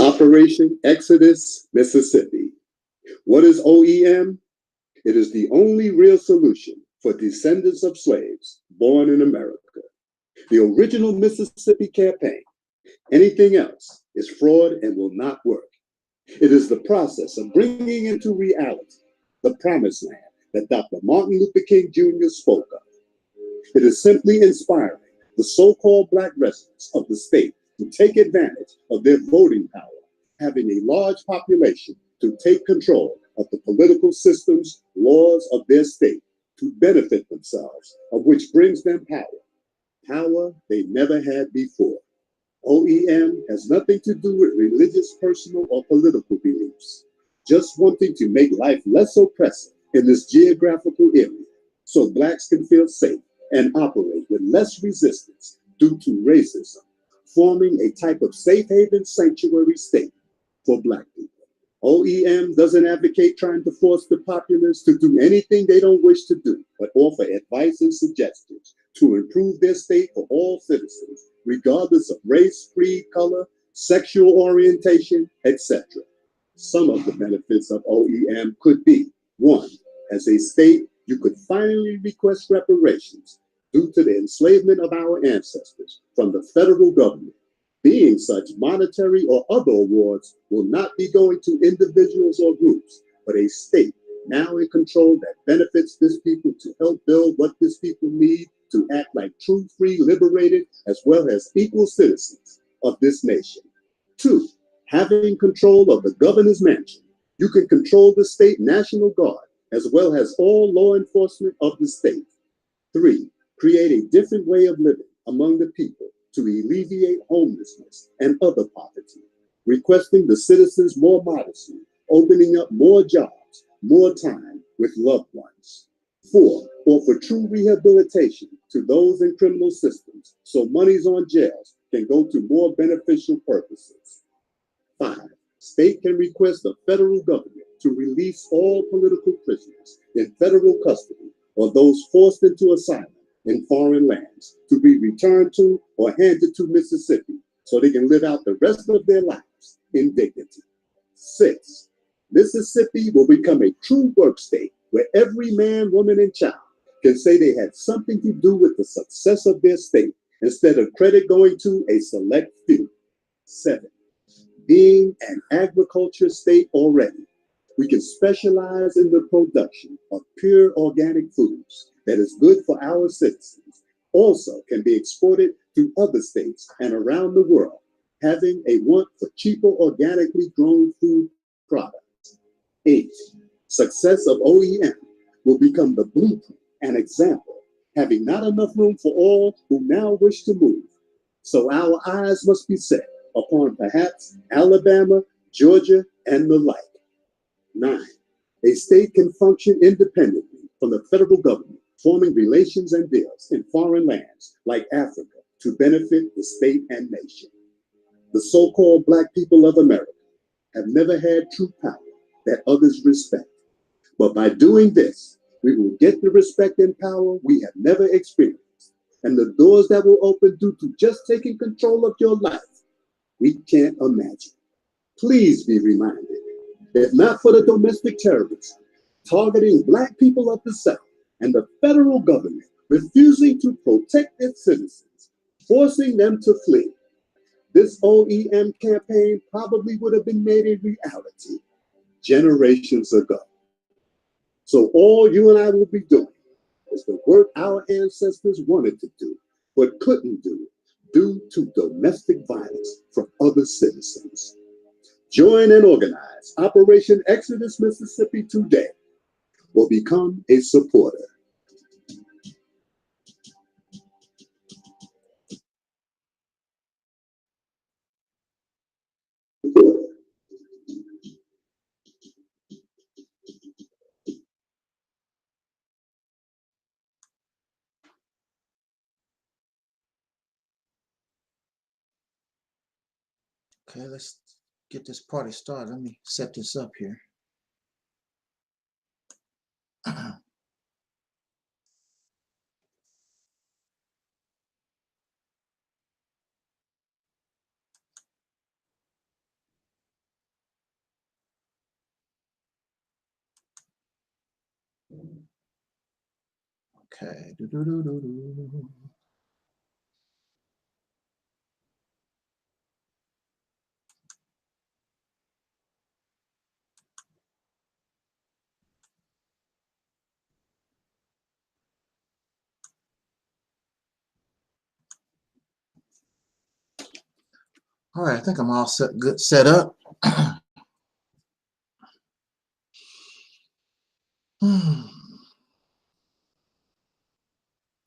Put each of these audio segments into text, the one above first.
Operation Exodus, Mississippi. What is OEM? It is the only real solution for descendants of slaves born in America. The original Mississippi campaign. Anything else is fraud and will not work. It is the process of bringing into reality the promised land that Dr. Martin Luther King Jr. spoke of. It is simply inspiring the so-called Black residents of the state to take advantage of their voting power, having a large population to take control of the political systems, laws of their state to benefit themselves, of which brings them power they never had before. OEM has nothing to do with religious, personal, or political beliefs, just wanting to make life less oppressive in this geographical area so Blacks can feel safe and operate with less resistance due to racism, forming a type of safe haven sanctuary state for Black people. OEM doesn't advocate trying to force the populace to do anything they don't wish to do, but offer advice and suggestions to improve their state for all citizens, regardless of race, creed, color, sexual orientation, etc. Some of the benefits of OEM could be: 1, as a state, you could finally request reparations due to the enslavement of our ancestors from the federal government. Being such, monetary or other awards will not be going to individuals or groups, but a state now in control that benefits this people to help build what this people need to act like true, free, liberated, as well as equal citizens of this nation. 2, having control of the governor's mansion. You can control the state National Guard, as well as all law enforcement of the state. 3, create a different way of living among the people to alleviate homelessness and other poverty, requesting the citizens more modesty, opening up more jobs, more time with loved ones. 4, offer true rehabilitation to those in criminal systems so monies on jails can go to more beneficial purposes. 5, state can request the federal government to release all political prisoners in federal custody or those forced into asylum in foreign lands to be returned to or handed to Mississippi so they can live out the rest of their lives in dignity. 6, Mississippi will become a true work state where every man, woman, and child can say they had something to do with the success of their state instead of credit going to a select few. 7, being an agriculture state already, we can specialize in the production of pure organic foods that is good for our citizens, also can be exported to other states and around the world, having a want for cheaper organically grown food products. 8, success of OEM will become the blueprint and example, having not enough room for all who now wish to move. So our eyes must be set upon perhaps Alabama, Georgia, and the like. 9, a state can function independently from the federal government, forming relations and deals in foreign lands like Africa to benefit the state and nation. The so-called Black people of America have never had true power that others respect. But by doing this, we will get the respect and power we have never experienced, and the doors that will open due to just taking control of your life, we can't imagine. Please be reminded, if not for the domestic terrorists targeting Black people of the South and the federal government refusing to protect its citizens, forcing them to flee, this OEM campaign probably would have been made a reality generations ago. So all you and I will be doing is the work our ancestors wanted to do, but couldn't do due to domestic violence from other citizens. Join and organize Operation Exodus Mississippi today, or become a supporter. Okay, let's get this party started. Let me set this up here. Okay. All right, I think I'm all set up.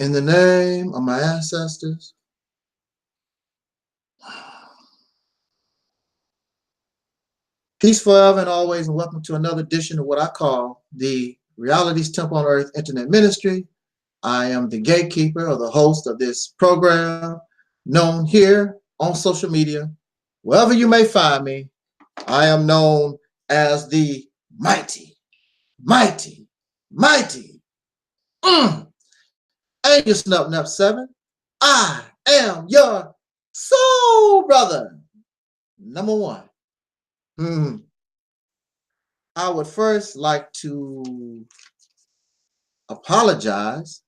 In the name of my ancestors, peace forever and always, and welcome to another edition of what I call the Reality's Temple on Earth Internet Ministry. I am the gatekeeper or the host of this program, known here on social media. Wherever you may find me, I am known as the mighty, mighty, mighty Angelsnupnup7. I am your soul brother, number one. I would first like to apologize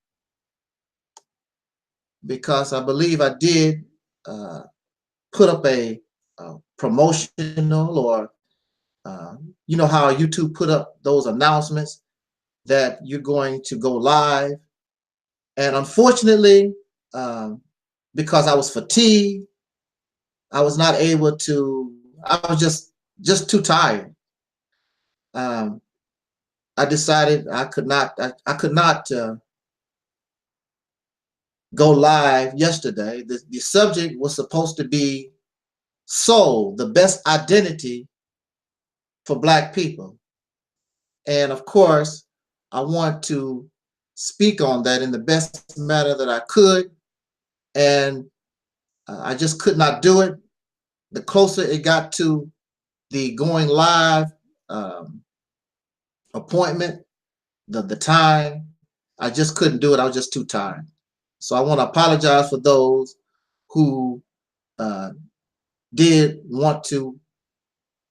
because I believe I did put up a promotional, or you know how YouTube put up those announcements that you're going to go live. And unfortunately, because I was fatigued, I was not able to, I was just too tired. I decided I could not go live yesterday. The subject was supposed to be soul, the best identity for Black people. And of course, I want to speak on that in the best manner that I could. And I just could not do it. The closer it got to the going live appointment, the time, I just couldn't do it. I was just too tired. So I want to apologize for those who did want to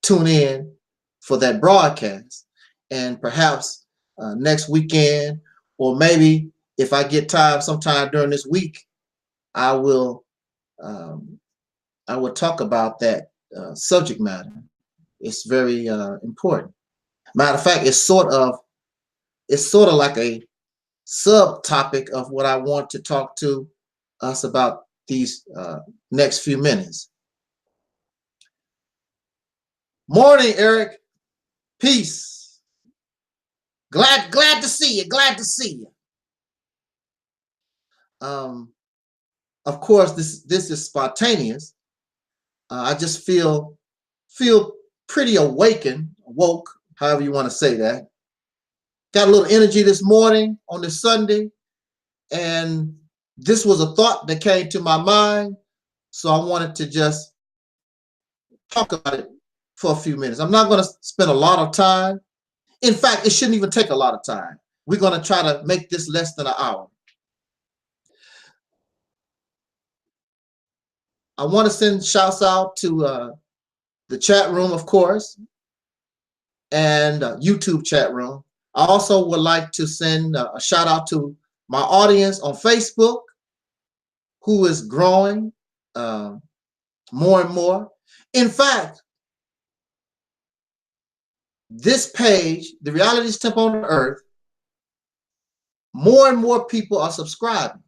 tune in for that broadcast. And perhaps next weekend, or maybe if I get time sometime during this week, I will talk about that subject matter. It's very important. Matter of fact, it's sort of like a subtopic of what I want to talk to us about these next few minutes. Morning, Eric. Peace. Glad to see you. Glad to see you. Of course, this is spontaneous. I just feel pretty woke, however you want to say that. Got a little energy this morning on this Sunday, and this was a thought that came to my mind, so I wanted to just talk about it for a few minutes. I'm not going to spend a lot of time. In fact, it shouldn't even take a lot of time. We're going to try to make this less than an hour. I want to send shouts out to the chat room, of course, and YouTube chat room. I also would like to send a shout out to my audience on Facebook, who is growing more and more. In fact, this page, The Reality's Temple on Earth, more and more people are subscribing.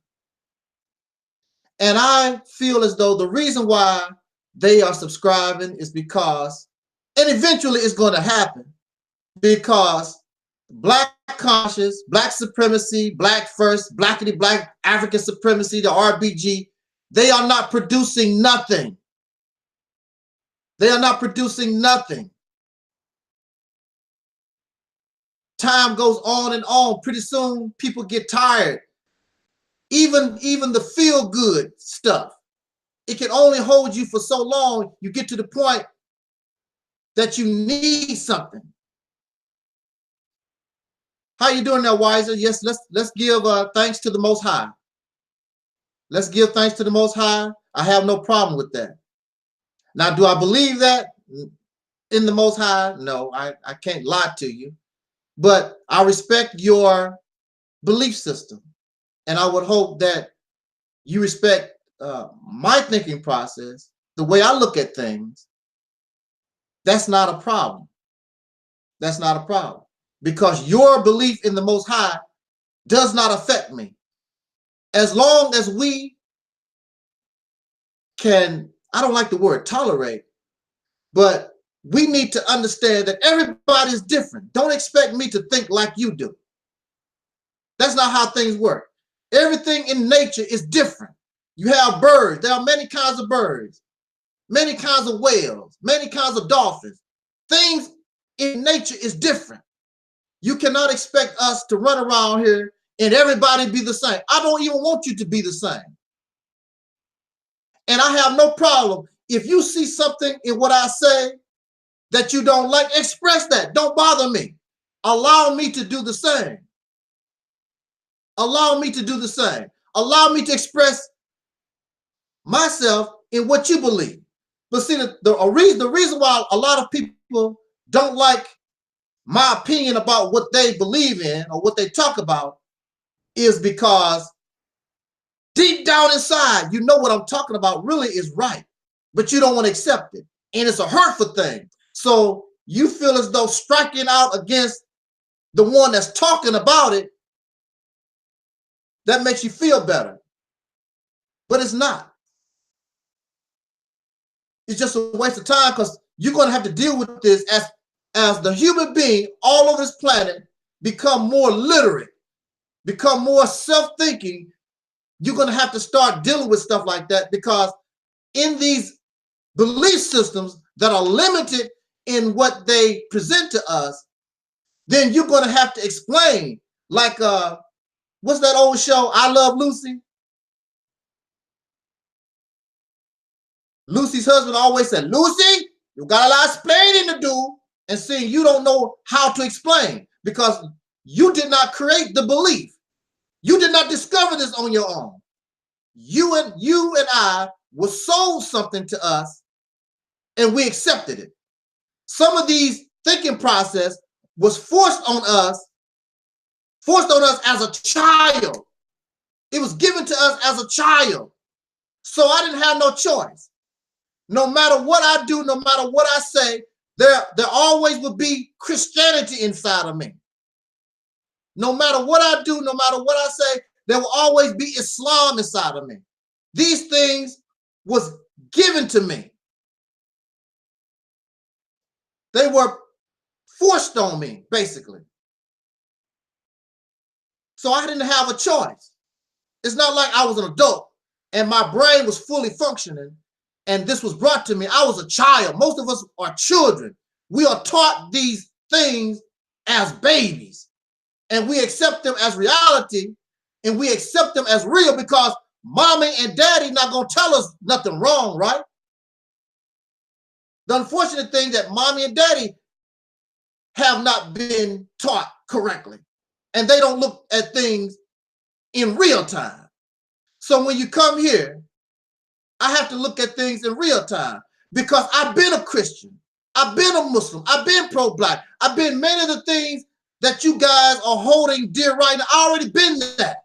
And I feel as though the reason why they are subscribing is because, and eventually it's going to happen, because Black conscious, Black supremacy, Black first, Blackity Black, African supremacy, the RBG, they are not producing nothing. They are not producing nothing. Time goes on and on. Pretty soon, people get tired. Even the feel-good stuff, it can only hold you for so long. You get to the point that you need something. How you doing now, Wiser? Yes, let's give thanks to the Most High. Let's give thanks to the Most High. I have no problem with that. Now, do I believe that in the Most High? No, I can't lie to you. But I respect your belief system. And I would hope that you respect my thinking process, the way I look at things. That's not a problem. That's not a problem. Because your belief in the Most High does not affect me. As long as we can, I don't like the word tolerate, but we need to understand that everybody is different. Don't expect me to think like you do. That's not how things work. Everything in nature is different. You have birds. There are many kinds of birds, many kinds of whales, many kinds of dolphins. Things in nature is different. You cannot expect us to run around here and everybody be the same. I don't even want you to be the same. And I have no problem. If you see something in what I say that you don't like, express that. Don't bother me. Allow me to do the same. Allow me to do the same. Allow me to express myself in what you believe. But see, the reason why a lot of people don't like my opinion about what they believe in or what they talk about is because deep down inside, you know what I'm talking about really is right, but you don't want to accept it. And it's a hurtful thing. So you feel as though striking out against the one that's talking about it, that makes you feel better. But it's not. It's just a waste of time because you're going to have to deal with this as the human being all over this planet become more literate, become more self-thinking. You're going to have to start dealing with stuff like that, because in these belief systems that are limited in what they present to us, then you're going to have to explain, like, what's that old show, I Love Lucy? Lucy's husband always said, Lucy, you got a lot of explaining to do. And seeing you don't know how to explain because you did not create the belief. You did not discover this on your own. You and I was sold something to us and we accepted it. Some of these thinking process was forced on us as a child. It was given to us as a child. So I didn't have no choice. No matter what I do, no matter what I say, there always will be Christianity inside of me. No matter what I do, no matter what I say, there will always be Islam inside of me. These things was given to me. They were forced on me, basically. So I didn't have a choice. It's not like I was an adult and my brain was fully functioning and this was brought to me. I was a child. Most of us are children. We are taught these things as babies and we accept them as reality and we accept them as real because mommy and daddy not going to tell us nothing wrong, right? The unfortunate thing that mommy and daddy have not been taught correctly and they don't look at things in real time. So when you come here, I have to look at things in real time because I've been a Christian. I've been a Muslim. I've been pro-black. I've been many of the things that you guys are holding dear right now. I already been that.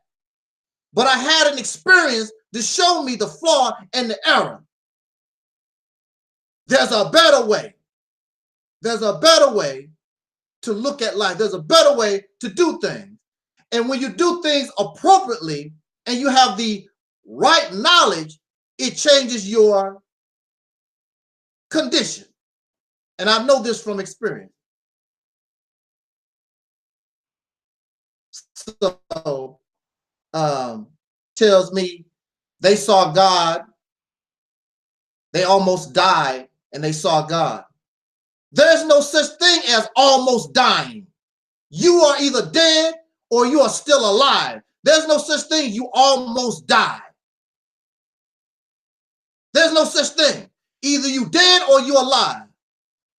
But I had an experience to show me the flaw and the error. There's a better way. There's a better way to look at life. There's a better way to do things. And when you do things appropriately and you have the right knowledge, it changes your condition. And I know this from experience. So, tells me they saw God. They almost died and they saw God. There's no such thing as almost dying. You are either dead or you are still alive. There's no such thing, you almost died. There's no such thing. Either you dead or you alive.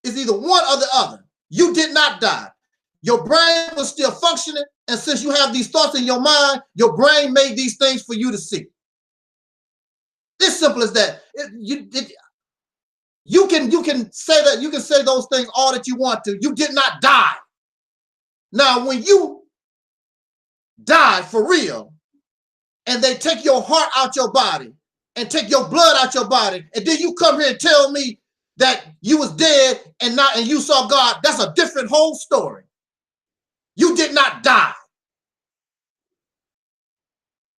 It's either one or the other. You did not die. Your brain was still functioning, and since you have these thoughts in your mind, your brain made these things for you to see. It's simple as that. You can say that, you can say those things all that you want to. You did not die. Now, when you die for real, and they take your heart out your body and take your blood out your body, and then you come here and tell me that you was dead and you saw God, that's a different whole story. You did not die.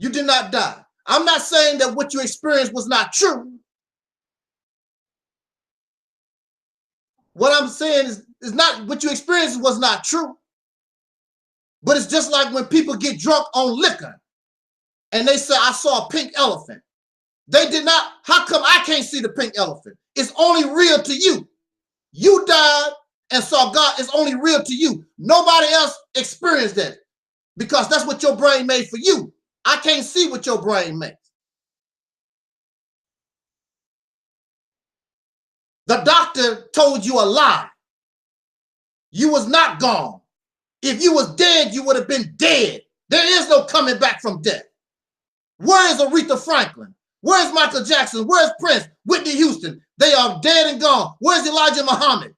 You did not die. I'm not saying that what you experienced was not true. What I'm saying is not what you experienced was not true. But it's just like when people get drunk on liquor and they say, I saw a pink elephant. They did not. How come I can't see the pink elephant? It's only real to you. You died and saw God. It's only real to you. Nobody else experienced that because that's what your brain made for you. I can't see what your brain makes. The doctor told you a lie. You was not gone. If you was dead, you would have been dead. There is no coming back from death. Where is Aretha Franklin? Where is Michael Jackson? Where is Prince? Whitney Houston? They are dead and gone. Where is Elijah Muhammad?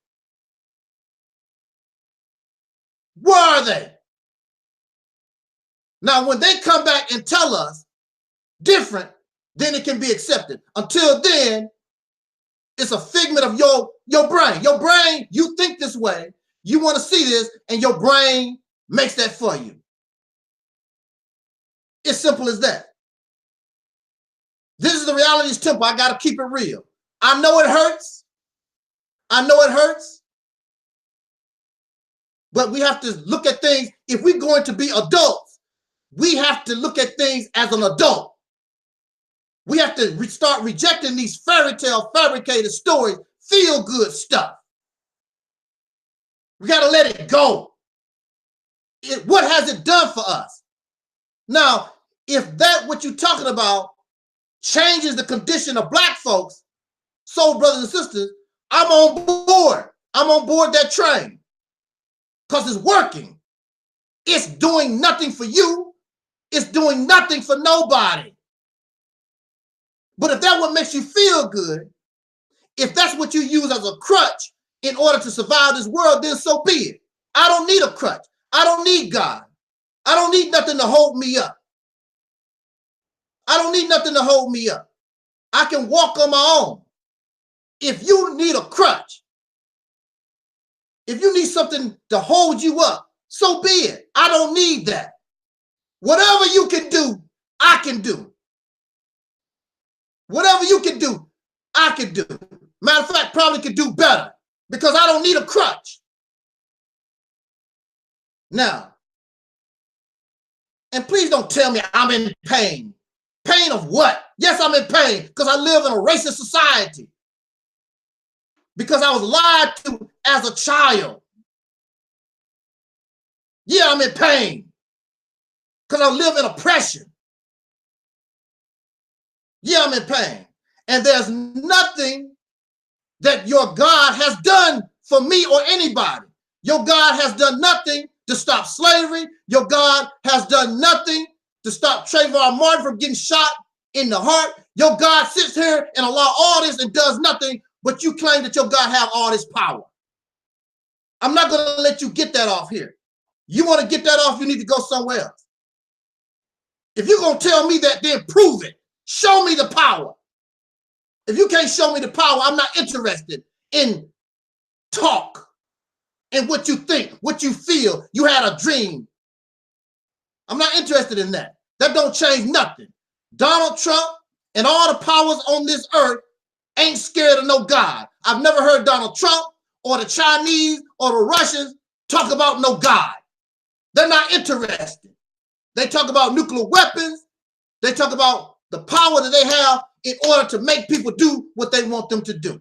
Where are they? Now, when they come back and tell us different, then it can be accepted. Until then, it's a figment of your brain. Your brain, you think this way, you want to see this, and your brain makes that for you. It's simple as that. This is the Reality's Temple. I got to keep it real. I know it hurts. I know it hurts. But we have to look at things. If we're going to be adults, we have to look at things as an adult. We have to start rejecting these fairy tale fabricated stories, feel good stuff. We got to let it go. What has it done for us? Now, if that what you're talking about changes the condition of Black folks, soul brothers and sisters, I'm on board. I'm on board that train because it's working. It's doing nothing for you. It's doing nothing for nobody. But if that's what makes you feel good, if that's what you use as a crutch in order to survive this world, then so be it. I don't need a crutch. I don't need God. I don't need nothing to hold me up. I don't need nothing to hold me up. I can walk on my own. If you need a crutch, if you need something to hold you up, so be it. I don't need that. Whatever you can do, I can do. Whatever you can do, I can do. Matter of fact, probably could do better because I don't need a crutch. Now, and please don't tell me I'm in pain. Pain of what? Yes, I'm in pain because I live in a racist society. Because I was lied to as a child. Yeah, I'm in pain because I live in oppression. Yeah, I'm in pain. And there's nothing that your God has done for me or anybody. Your God has done nothing to stop slavery. Your God has done nothing to stop Trayvon Martin from getting shot in the heart. Your God sits here and allows all this and does nothing, but you claim that your God have all this power. I'm not going to let you get that off here. You want to get that off, you need to go somewhere else. If you're going to tell me that, then prove it. Show me the power. If you can't show me the power, I'm not interested in talk and what you think, what you feel. You had a dream. I'm not interested in that. That don't change nothing. Donald Trump and all the powers on this earth ain't scared of no God. I've never heard Donald Trump or the Chinese or the Russians talk about no God. They're not interested. They talk about nuclear weapons. They talk about the power that they have in order to make people do what they want them to do.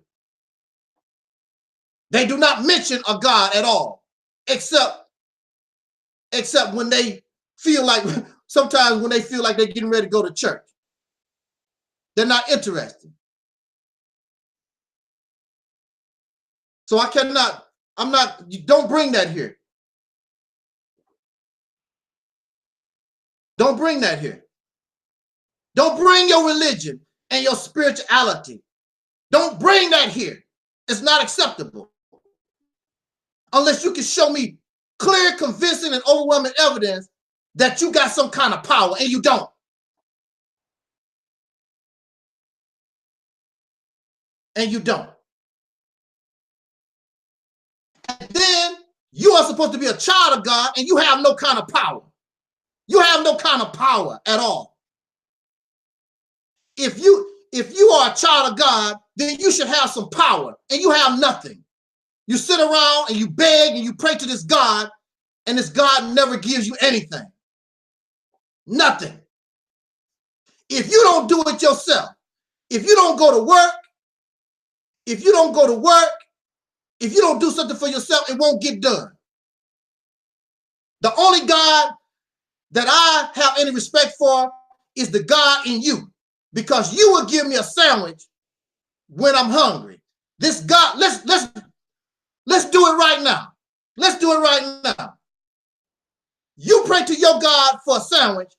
They do not mention a God at all, except when they feel like, sometimes when they feel like they're getting ready to go to church. They're not interested. So don't bring that here. Don't bring that here. Don't bring your religion and your spirituality. Don't bring that here. It's not acceptable. Unless you can show me clear, convincing, and overwhelming evidence that you got some kind of power, and you don't. and you don't. And then you are supposed to be a child of God and you have no kind of power. You have no kind of power at all. If you are a child of God, then you should have some power, and you have nothing. You sit around and you beg and you pray to this God, and this God never gives you anything. Nothing. If you don't do it yourself, if you don't go to work, if you don't do something for yourself, it won't get done. The only God that I have any respect for is the God in you, because you will give me a sandwich when I'm hungry. This God, let's do it right now. Let's do it right now. You pray to your God for a sandwich,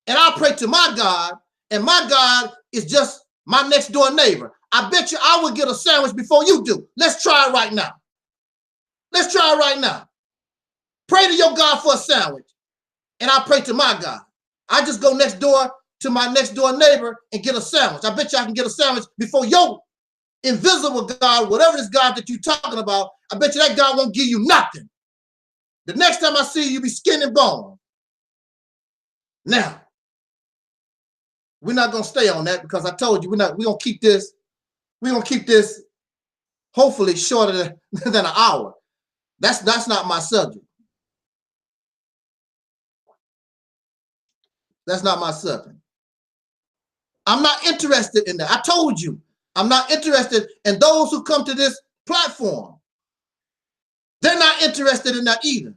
and I pray to my God, and my God is just my next door neighbor. I bet you I will get a sandwich before you do. Let's try it right now. Let's try it right now. Pray to your God for a sandwich, and I pray to my God. I just go next door to my next door neighbor and get a sandwich. I bet you I can get a sandwich before your invisible God, whatever this God that you're talking about, I bet you that God won't give you nothing. The next time I see you, be skin and bone. Now, we're not gonna stay on that because I told you we're gonna keep this hopefully shorter than an hour. That's not my subject. That's not my subject. I'm not interested in that. I told you, I'm not interested in those who come to this platform. They're not interested in that either.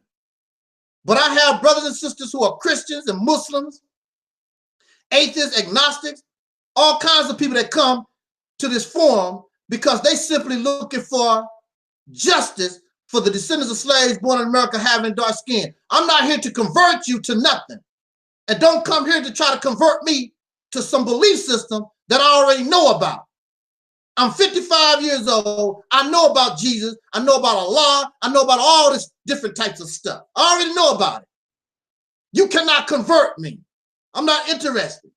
But I have brothers and sisters who are Christians and Muslims, atheists, agnostics, all kinds of people that come to this forum because they simply looking for justice for the descendants of slaves born in America having dark skin. I'm not here to convert you to nothing. And don't come here to try to convert me to some belief system that I already know about. I'm 55 years old. I know about Jesus. I know about Allah. I know about all this different types of stuff. I already know about it. You cannot convert me. I'm not interested.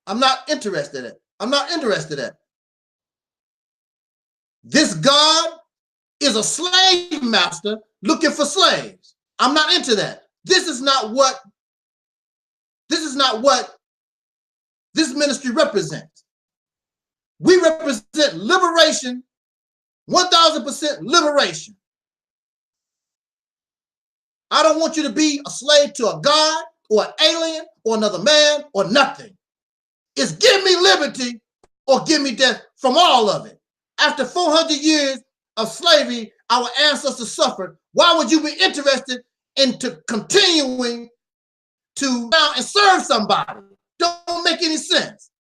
I'm not interested in it. I'm not interested in it. This God is a slave master looking for slaves. I'm not into that. This is not what this ministry represents. We represent liberation, 1000% liberation. I don't want you to be a slave to a God or an alien or another man or nothing. It's give me liberty or give me death from all of it. After 400 years of slavery, our ancestors suffered. Why would you be interested into continuing to now and serve somebody? Don't make any sense.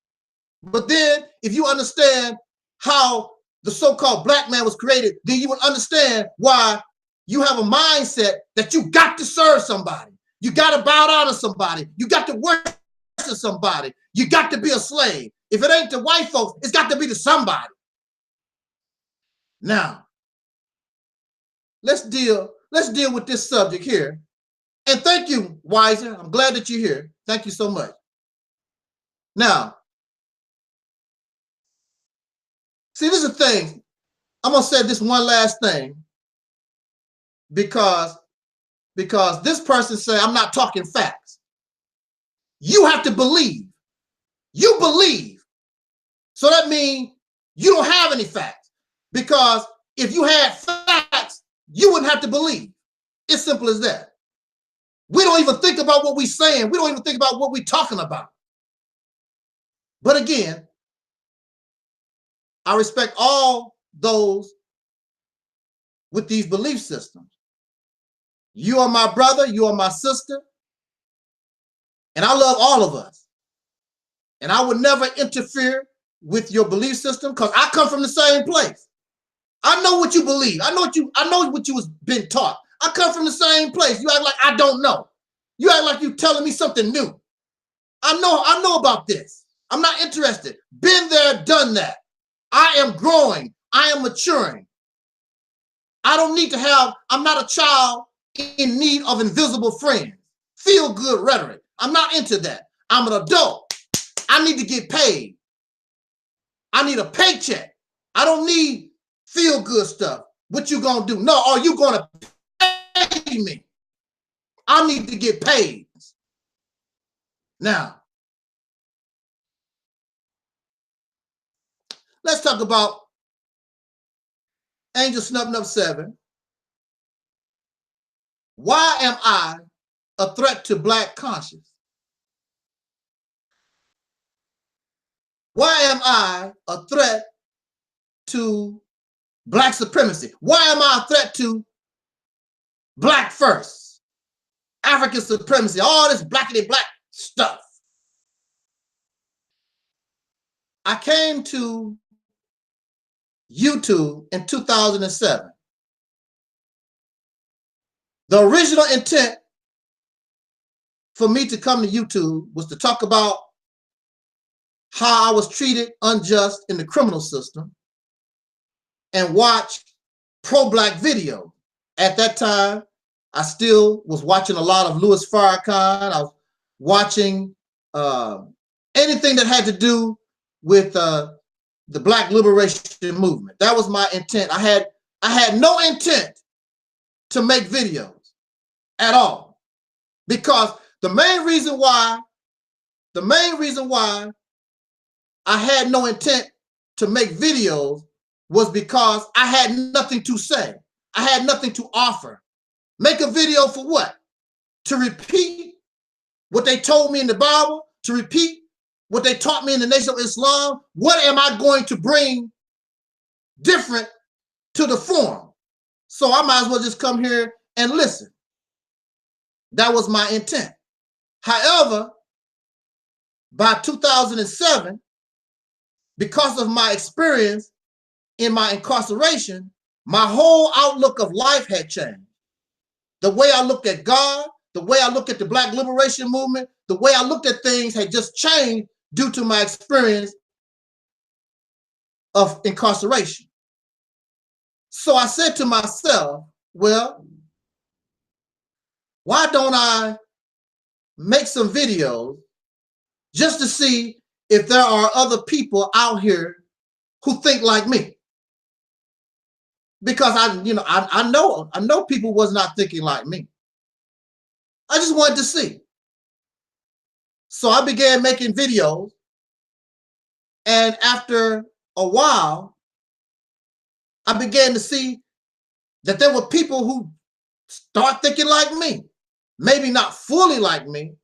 But then if you understand how the so-called black man was created, then you would understand why you have a mindset that you got to serve somebody. You got to bow down to somebody. You got to worship somebody. You got to be a slave. If it ain't to white folks, it's got to be to somebody. Now, let's deal with this subject here. And thank you, Wiser. I'm glad that you're here. Thank you so much. Now, see, this is the thing. I'm going to say this one last thing because this person said, I'm not talking facts. You have to believe. You believe. So that means you don't have any facts, because if you had facts, you wouldn't have to believe. It's simple as that. We don't even think about what we're saying. We don't even think about what we're talking about. But again, I respect all those with these belief systems. You are my brother, you are my sister, and I love all of us. And I would never interfere with your belief system because I come from the same place. I know what you believe. I know what you was been taught. I come from the same place. You act like I don't know. You act like you telling me something new. I know about this. I'm not interested. Been there, done that. I am growing. I am maturing. I don't need to have, I'm not a child in need of invisible friends. Feel good rhetoric. I'm not into that. I'm an adult. I need to get paid. I need a paycheck. I don't need feel-good stuff. What you gonna do? No, are you gonna pay me? I need to get paid. Now, let's talk about Angelsnupnup7. Why am I a threat to Black conscience? Why am I a threat to Black supremacy? Why am I a threat to Black first, African supremacy, all this blackity black stuff? I came to YouTube in 2007. The original intent for me to come to YouTube was to talk about how I was treated unjust in the criminal system and watch pro-Black videos. At that time, I still was watching a lot of Louis Farrakhan. I was watching anything that had to do with the Black liberation movement. That was my intent. I had no intent to make videos at all, because the main reason why I had no intent to make videos was because I had nothing to say. I had nothing to offer. Make a video for what? To repeat what they told me in the Bible? To repeat what they taught me in the Nation of Islam? What am I going to bring different to the forum? So I might as well just come here and listen. That was my intent. However, by 2007, because of my experience in my incarceration, my whole outlook of life had changed. The way I looked at God, the way I looked at the Black liberation movement, the way I looked at things had just changed due to my experience of incarceration. So I said to myself, well, why don't I make some videos just to see if there are other people out here who think like me? Because I know people was not thinking like me. I just wanted to see. So I began making videos, and after a while, I began to see that there were people who start thinking like me. Maybe not fully like me,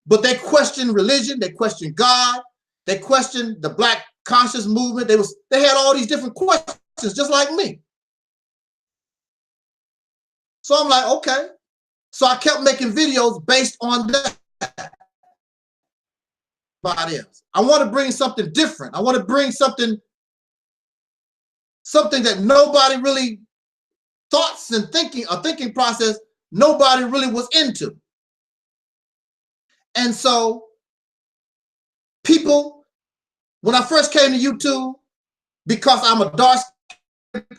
but they questioned religion, they questioned God, they questioned the Black conscious movement. They had all these different questions just like me. So I'm like, okay. So I kept making videos based on that. I want to bring something different. I want to bring something that nobody really thoughts and thinking process nobody really was into. And so people, when I first came to YouTube, because I'm a dark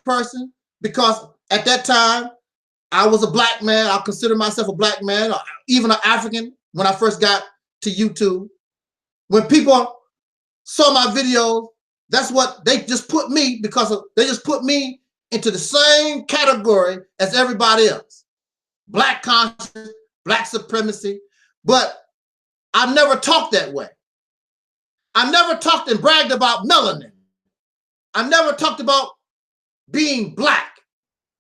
person, because at that time I was a Black man, I consider myself a Black man, or even an African when I first got to YouTube. When people saw my videos, that's what they just put me, they just put me into the same category as everybody else. Black conscience, Black supremacy. But I never talked that way. I never talked and bragged about melanin. I never talked about being Black.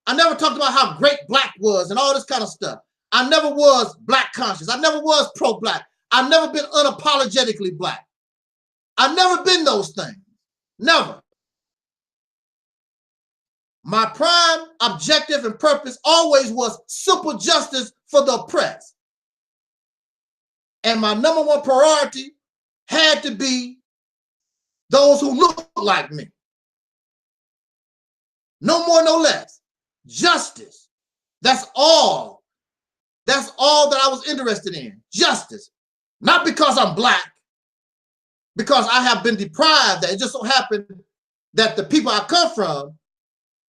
I never talked about how great Black was and all this kind of stuff. I never was Black conscious. I never was pro-Black. I've never been unapologetically Black. I've never been those things. Never. My prime objective and purpose always was simple justice for the oppressed. And my number one priority had to be those who look like me. No more, no less. Justice. That's all. That's all that I was interested in. Justice. Not because I'm Black, because I have been deprived. That it just so happened that the people I come from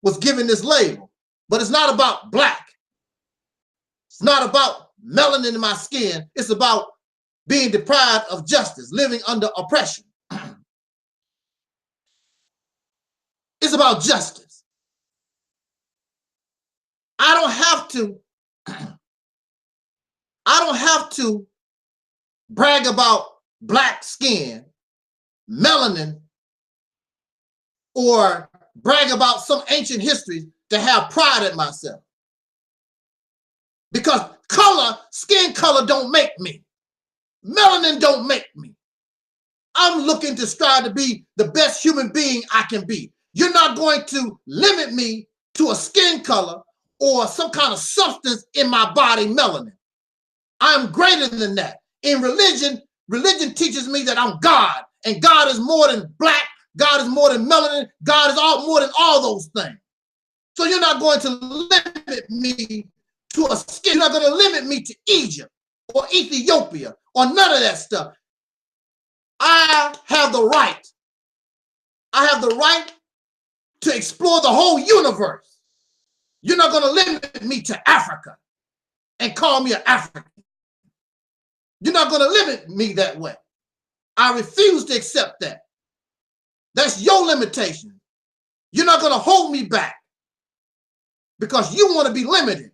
was given this label. But it's not about Black. It's not about melanin in my skin. It's about being deprived of justice, living under oppression. It's about justice. I don't have to brag about black skin, melanin, or brag about some ancient history to have pride in myself. Because color, skin color don't make me. Melanin don't make me. I'm looking to strive to be the best human being I can be. You're not going to limit me to a skin color or some kind of substance in my body, melanin. I'm greater than that. In religion, religion teaches me that I'm God, and God is more than black, God is more than melanin, God is more than all those things. So you're not going to limit me to a skin. You're not going to limit me to Egypt or Ethiopia or none of that stuff. I have the right. I have the right to explore the whole universe. You're not going to limit me to Africa and call me an African. You're not going to limit me that way. I refuse to accept that. That's your limitation. You're not going to hold me back because you want to be limited.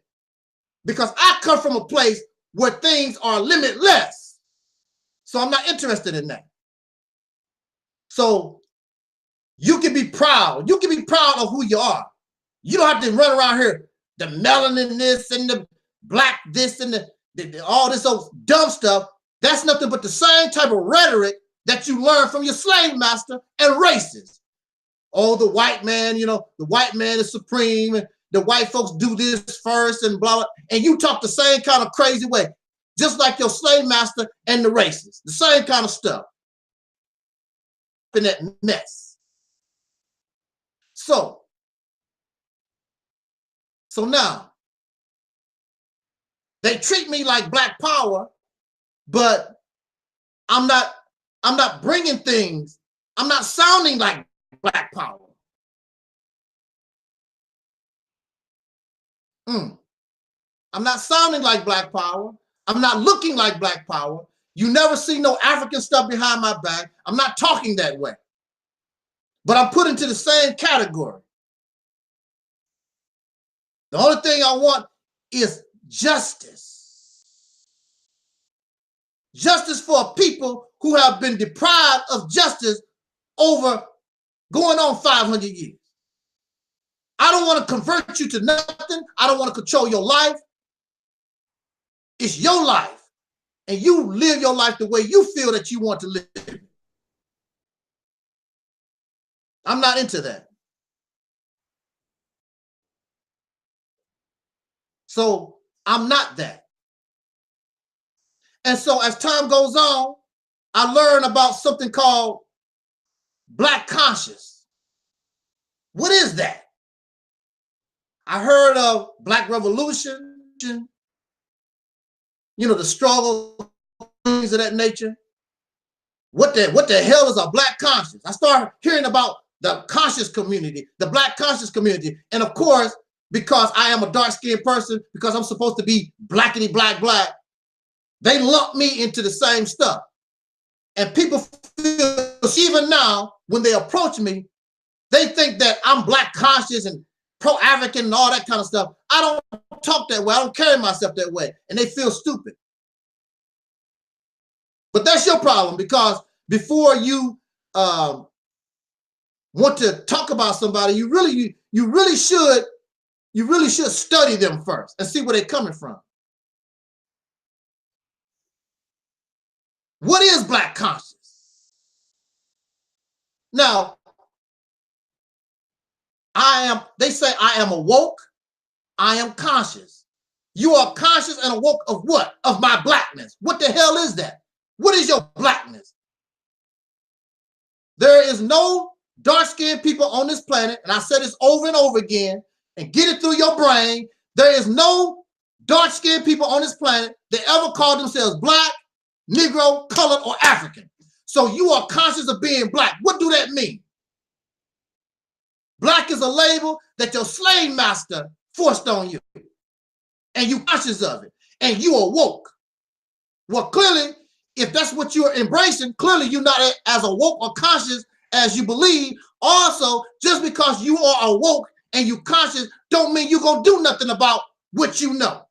Because I come from a place where things are limitless. So I'm not interested in that. So you can be proud. You can be proud of who you are. You don't have to run around here, the melanin this and the black this and all this old dumb stuff. That's nothing but the same type of rhetoric that you learn from your slave master and races. Oh, the white man, the white man is supreme. And the white folks do this first and blah, blah. And you talk the same kind of crazy way, just like your slave master and the racists, the same kind of stuff. In that mess. So now they treat me like black power, but I'm not bringing things. I'm not sounding like black power. I'm not sounding like black power. I'm not looking like black power. You never see no African stuff behind my back. I'm not talking that way. But I'm put into the same category. The only thing I want is justice. Justice for people who have been deprived of justice over going on 500 years. I don't want to convert you to nothing. I don't want to control your life. It's your life. And you live your life the way you feel that you want to live. I'm not into that. So I'm not that. And so as time goes on, I learn about something called Black conscious. What is that? I heard of Black Revolution, the struggle, things of that nature. What the hell is a Black conscious? I started hearing about the conscious community, the Black conscious community. And of course, because I am a dark-skinned person, because I'm supposed to be blackity black, they lump me into the same stuff. And people feel, even now, when they approach me, they think that I'm Black conscious and pro-African and all that kind of stuff. I don't talk that way. I don't carry myself that way. And they feel stupid. But that's your problem, because before you want to talk about somebody, you really should study them first and see where they're coming from. What is Black conscious? Now, they say I am awoke, I am conscious. You are conscious and awoke of what? Of my blackness. What the hell is that? What is your blackness? There is no dark-skinned people on this planet, and I said this over and over again, and get it through your brain. There is no dark-skinned people on this planet that ever called themselves Black, Negro, colored, or African. So you are conscious of being Black. What do that mean? Black is a label that your slave master forced on you, and you conscious of it, and you awoke. Well, clearly, if that's what you're embracing, clearly you're not as awoke or conscious as you believe. Also, just because you are awoke and you conscious don't mean you're going to do nothing about what you know.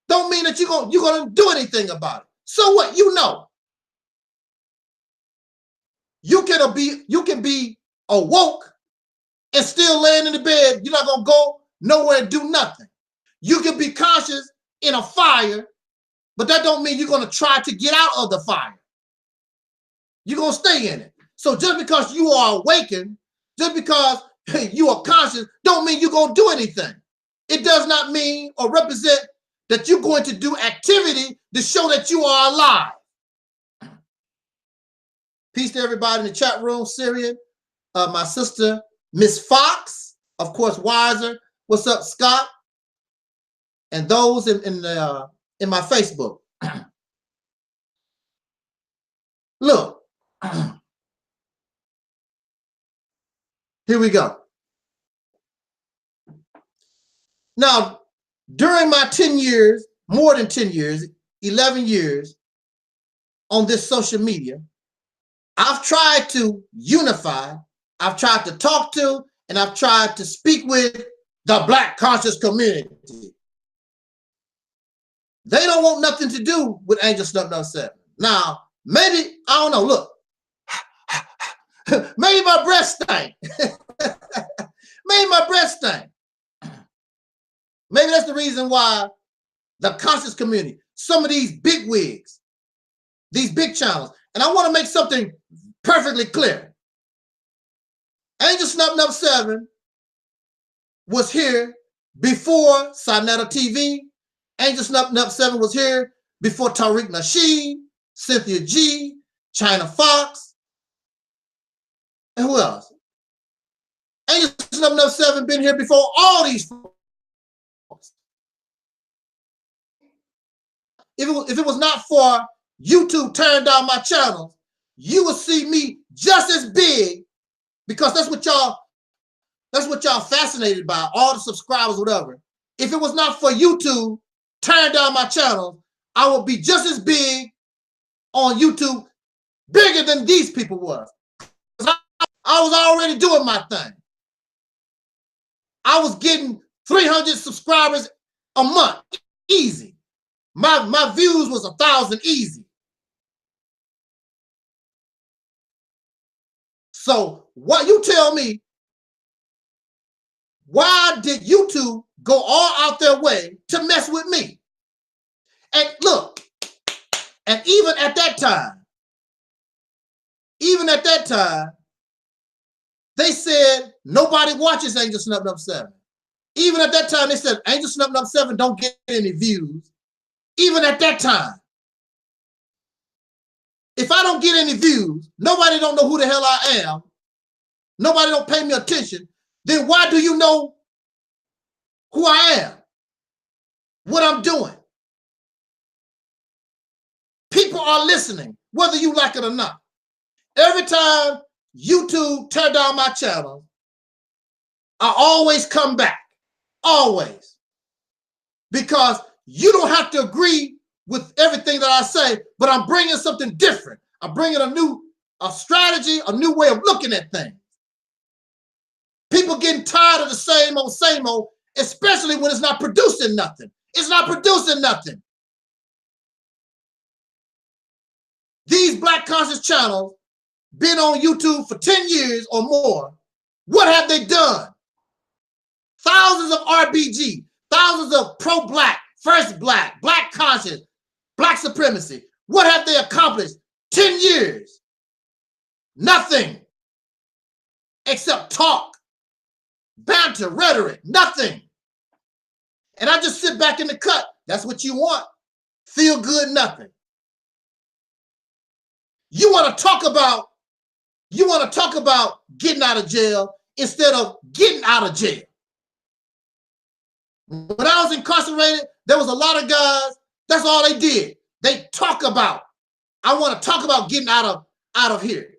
Don't mean that you're going to do anything about it. So what? You know. You can be awoke and still laying in the bed. You're not going to go nowhere and do nothing. You can be conscious in a fire, but that don't mean you're going to try to get out of the fire. You're going to stay in it. So just because you are awakened, just because you are conscious, don't mean you're going to do anything. It does not mean or represent that you're going to do activity to show that you are alive. Peace to everybody in the chat room, Syrian. My sister, Miss Fox, of course, Wiser. What's up, Scott? And those in my Facebook. Look, here we go. Now, during my 10 years, more than 10 years, 11 years on this social media, I've tried to unify, I've tried to talk to, and I've tried to speak with the Black conscious community. They don't want nothing to do with Angelsnupnup7. Now, maybe, I don't know, look. Maybe my breath stank. Maybe my breath stank. Maybe that's the reason why the conscious community, some of these big wigs, these big channels, and I want to make something perfectly clear. Angelsnupnup7 was here before Sinetta TV. Angelsnupnup7 was here before Taalik Nasheed, Cynthia G, China Fox, and who else? Angelsnupnup7 been here before all these folks. If it was not for YouTube turning down my channel, you will see me just as big, because that's what y'all fascinated by, all the subscribers, whatever. If it was not for YouTube turning down my channel, I would be just as big on YouTube, bigger than these people was. I was already doing my thing. I was getting 300 subscribers a month, easy. My views was 1,000 easy. So what you tell me, why did YouTube go all out their way to mess with me? And look, and even at that time, they said nobody watches Angelsnupnup7. Even at that time, they said Angelsnupnup7 don't get any views. Even at that time. If I don't get any views, nobody don't know who the hell I am, nobody don't pay me attention, then why do you know who I am, what I'm doing? People are listening, whether you like it or not. Every time YouTube tear down my channel, I always come back, always. Because you don't have to agree with everything that I say, but I'm bringing something different. I'm bringing a strategy, a new way of looking at things. People getting tired of the same old, especially when it's not producing nothing. It's not producing nothing. These Black conscious channels been on YouTube for 10 years or more. What have they done? Thousands of RBG, thousands of pro-Black, first Black, Black conscious, Black supremacy. What have they accomplished? 10 years. Nothing. Except talk, banter, rhetoric, nothing. And I just sit back in the cut. That's what you want. Feel good, nothing. You want to talk about getting out of jail instead of getting out of jail. When I was incarcerated, there was a lot of guys, that's all they did. They talk about, I want to talk about getting out of here.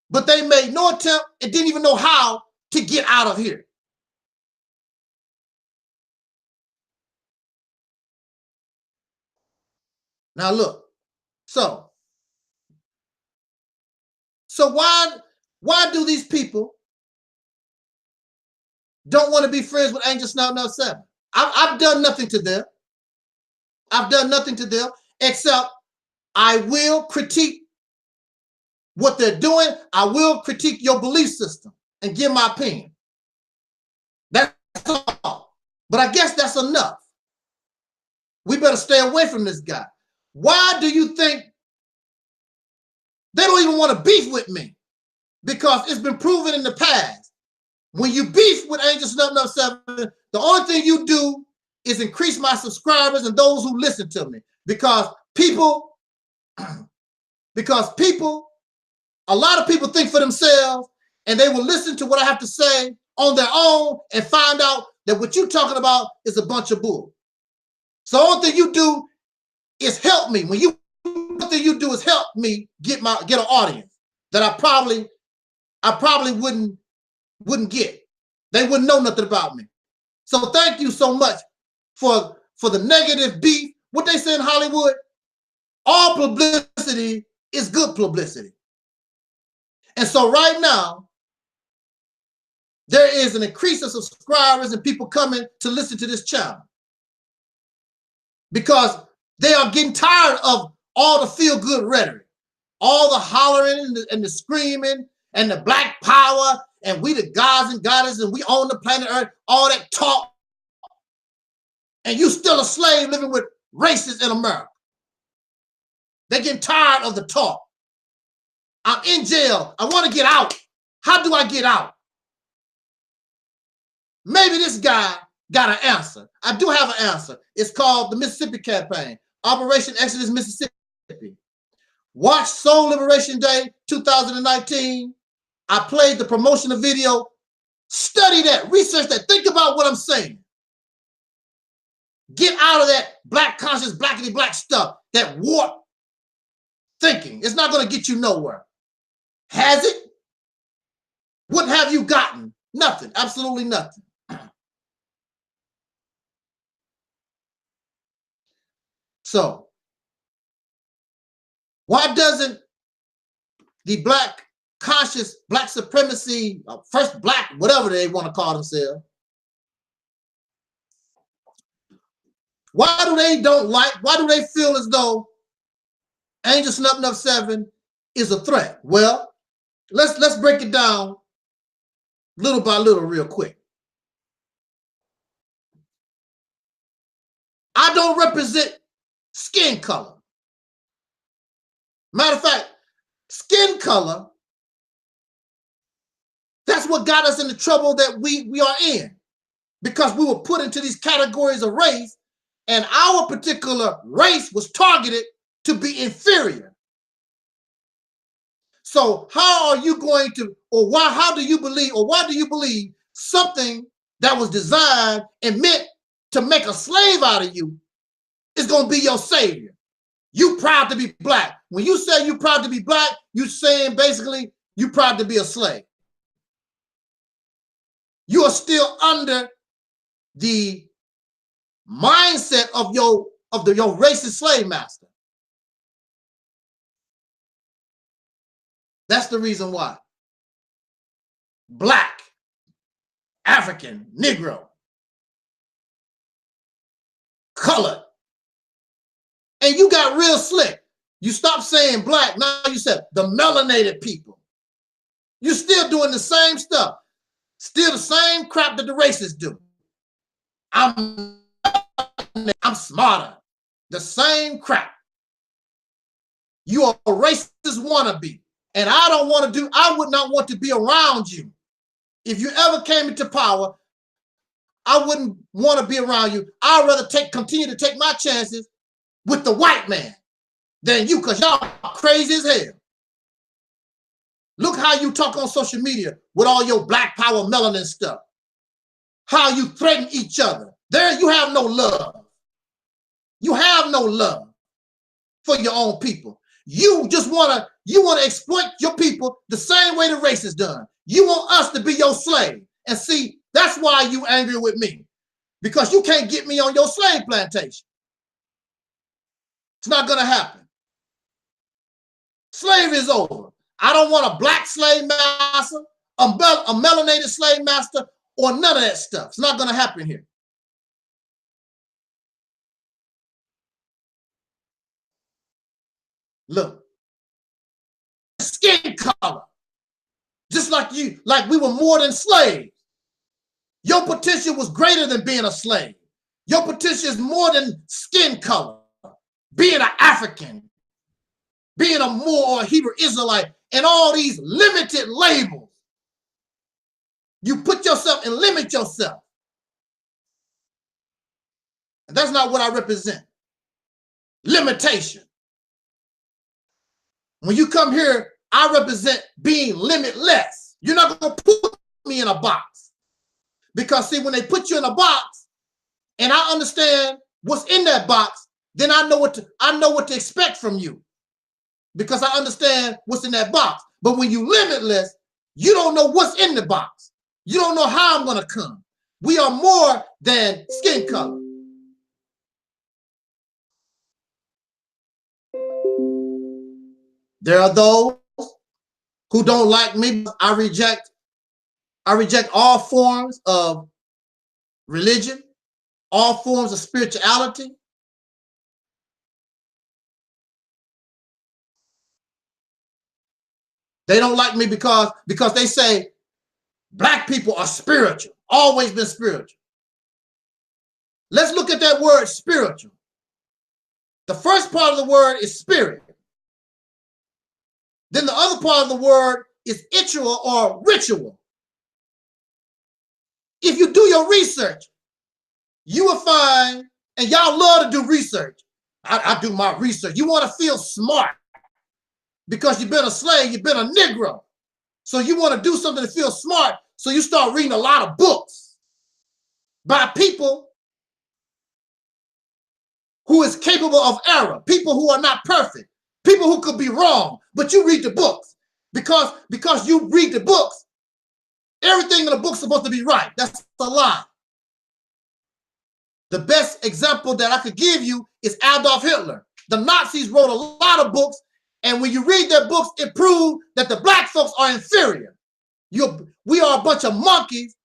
But they made no attempt and didn't even know how to get out of here. Now look, so why do these people don't want to be friends with Angelsnupnup7? I've done nothing to them. I've done nothing to them except I will critique what they're doing. I will critique your belief system and give my opinion. That's all. But I guess that's enough. We better stay away from this guy. Why do you think they don't even want to beef with me? Because it's been proven in the past. When you beef with Angelsnupnup7, the only thing you do is increase my subscribers and those who listen to me. Because people, a lot of people think for themselves and they will listen to what I have to say on their own and find out that what you're talking about is a bunch of bull. So the only thing you do is help me. The thing you do is help me get an audience that I probably wouldn't get. They wouldn't know nothing about me. So thank you so much for the negative beef. What they say in Hollywood, all publicity is good publicity. And so right now, there is an increase of subscribers and people coming to listen to this channel because they are getting tired of all the feel-good rhetoric, all the hollering and the screaming and the black power and we the gods and goddesses and we own the planet Earth, all that talk. And you still a slave living with racists in America. They're getting tired of the talk. I'm in jail. I want to get out. How do I get out? Maybe this guy got an answer. I do have an answer. It's called the Mississippi Campaign, Operation Exodus Mississippi. Watch Soul Liberation Day 2019. I played the promotional video. Study that, research that, think about what I'm saying. Get out of that black conscious, blackity black stuff, that warped thinking. It's not going to get you nowhere. Has it? What have you gotten? Nothing, absolutely nothing. So, why doesn't the black conscious, black supremacy, first black, whatever they want to call themselves, why do they feel as though Angelsnupnup7 is a threat? Well, let's break it down little by little real quick. I don't represent skin color. Matter of fact, skin color, that's what got us in the trouble that we are in, because we were put into these categories of race, and our particular race was targeted to be inferior. So how are you going to, or why do you believe something that was designed and meant to make a slave out of you is going to be your savior? You proud to be black. When you say you proud to be black, you saying basically you proud to be a slave. You are still under the mindset of your racist slave master. That's the reason why. Black, African, Negro, colored. And you got real slick. You stopped saying black, now you said the melanated people. You're still doing the same stuff. Still the same crap that the racists do. I'm smarter. The same crap. You are a racist wannabe. And I would not want to be around you. If you ever came into power, I wouldn't want to be around you. I'd rather continue to take my chances with the white man than you, because y'all crazy as hell. Look how you talk on social media with all your black power melanin stuff. How you threaten each other. There you have no love. You have no love for your own people. You just want to exploit your people the same way the race is done. You want us to be your slave. And see, that's why you angry with me. Because you can't get me on your slave plantation. It's not going to happen. Slavery is over. I don't want a black slave master, a melanated slave master, or none of that stuff. It's not going to happen here. Look, skin color, just like you, like we were more than slaves. Your potential was greater than being a slave. Your potential is more than skin color, being an African, being a Moor or a Hebrew Israelite, and all these limited labels. You put yourself and limit yourself. And that's not what I represent. Limitation. When you come here, I represent being limitless. You're not going to put me in a box. Because see, when they put you in a box and I understand what's in that box, then I know what to expect from you. Because I understand what's in that box. But when you limitless, you don't know what's in the box. You don't know how I'm going to come. We are more than skin color. There are those who don't like me. I reject all forms of religion, all forms of spirituality. They don't like me because they say black people are spiritual, always been spiritual. Let's look at that word spiritual. The first part of the word is spirit. Then the other part of the word is ritual or ritual. If you do your research, you will find, and y'all love to do research. I do my research. You want to feel smart because you've been a slave, you've been a Negro. So you want to do something to feel smart. So you start reading a lot of books by people who is capable of error, people who are not perfect, people who could be wrong, but you read the books. Because you read the books, everything in the book's supposed to be right. That's a lie. The best example that I could give you is Adolf Hitler. The Nazis wrote a lot of books, and when you read their books, it proved that the black folks are inferior. We are a bunch of monkeys,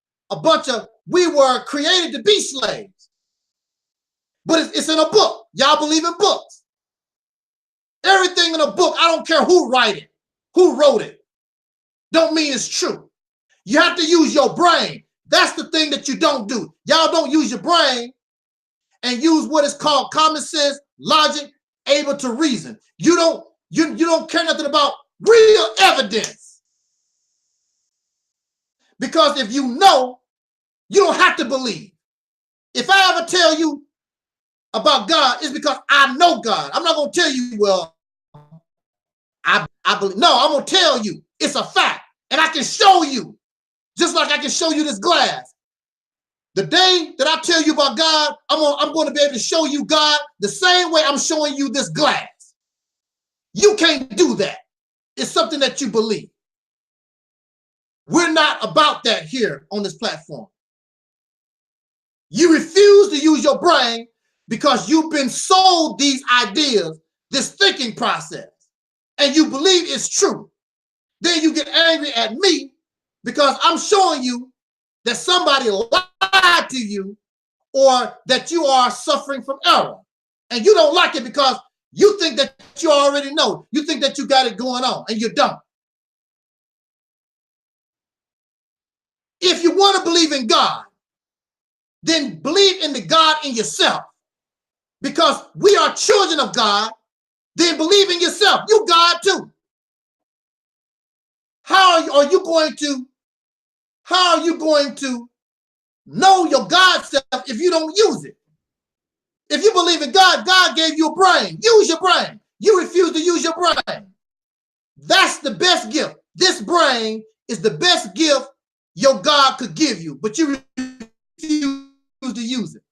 we were created to be slaves. But it's in a book. Y'all believe in books. Everything in a book, I don't care who wrote it, don't mean it's true. You have to use your brain. That's the thing that you don't do. Y'all don't use your brain and use what is called common sense, logic, able to reason. You don't care nothing about real evidence. Because if you know, you don't have to believe. If I ever tell you about God, it's because I know God. I'm not going to tell you, well, I believe. No, I'm going to tell you it's a fact. And I can show you, just like I can show you this glass. The day that I tell you about God, I'm going to be able to show you God the same way I'm showing you this glass. You can't do that. It's something that you believe. We're not about that here on this platform. You refuse to use your brain because you've been sold these ideas, this thinking process, and you believe it's true. Then you get angry at me because I'm showing you that somebody lied to you or that you are suffering from error. And you don't like it because you think that you already know. You think that you got it going on, and you don't. If you want to believe in God, then believe in the God in yourself. Because we are children of God, then believe in yourself. You God too. How are you going to know your God self if you don't use it? If you believe in God, God gave you a brain. Use your brain. You refuse to use your brain. That's the best gift. This brain is the best gift your God could give you, but you refuse to use it.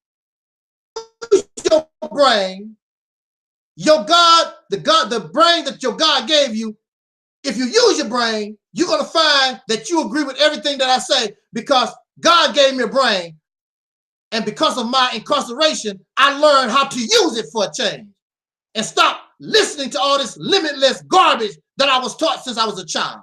Use your brain. Your God, the brain that your God gave you, if you use your brain, you're going to find that you agree with everything that I say because God gave me a brain. And because of my incarceration, I learned how to use it for a change. and stop listening to all this limitless garbage that I was taught since I was a child.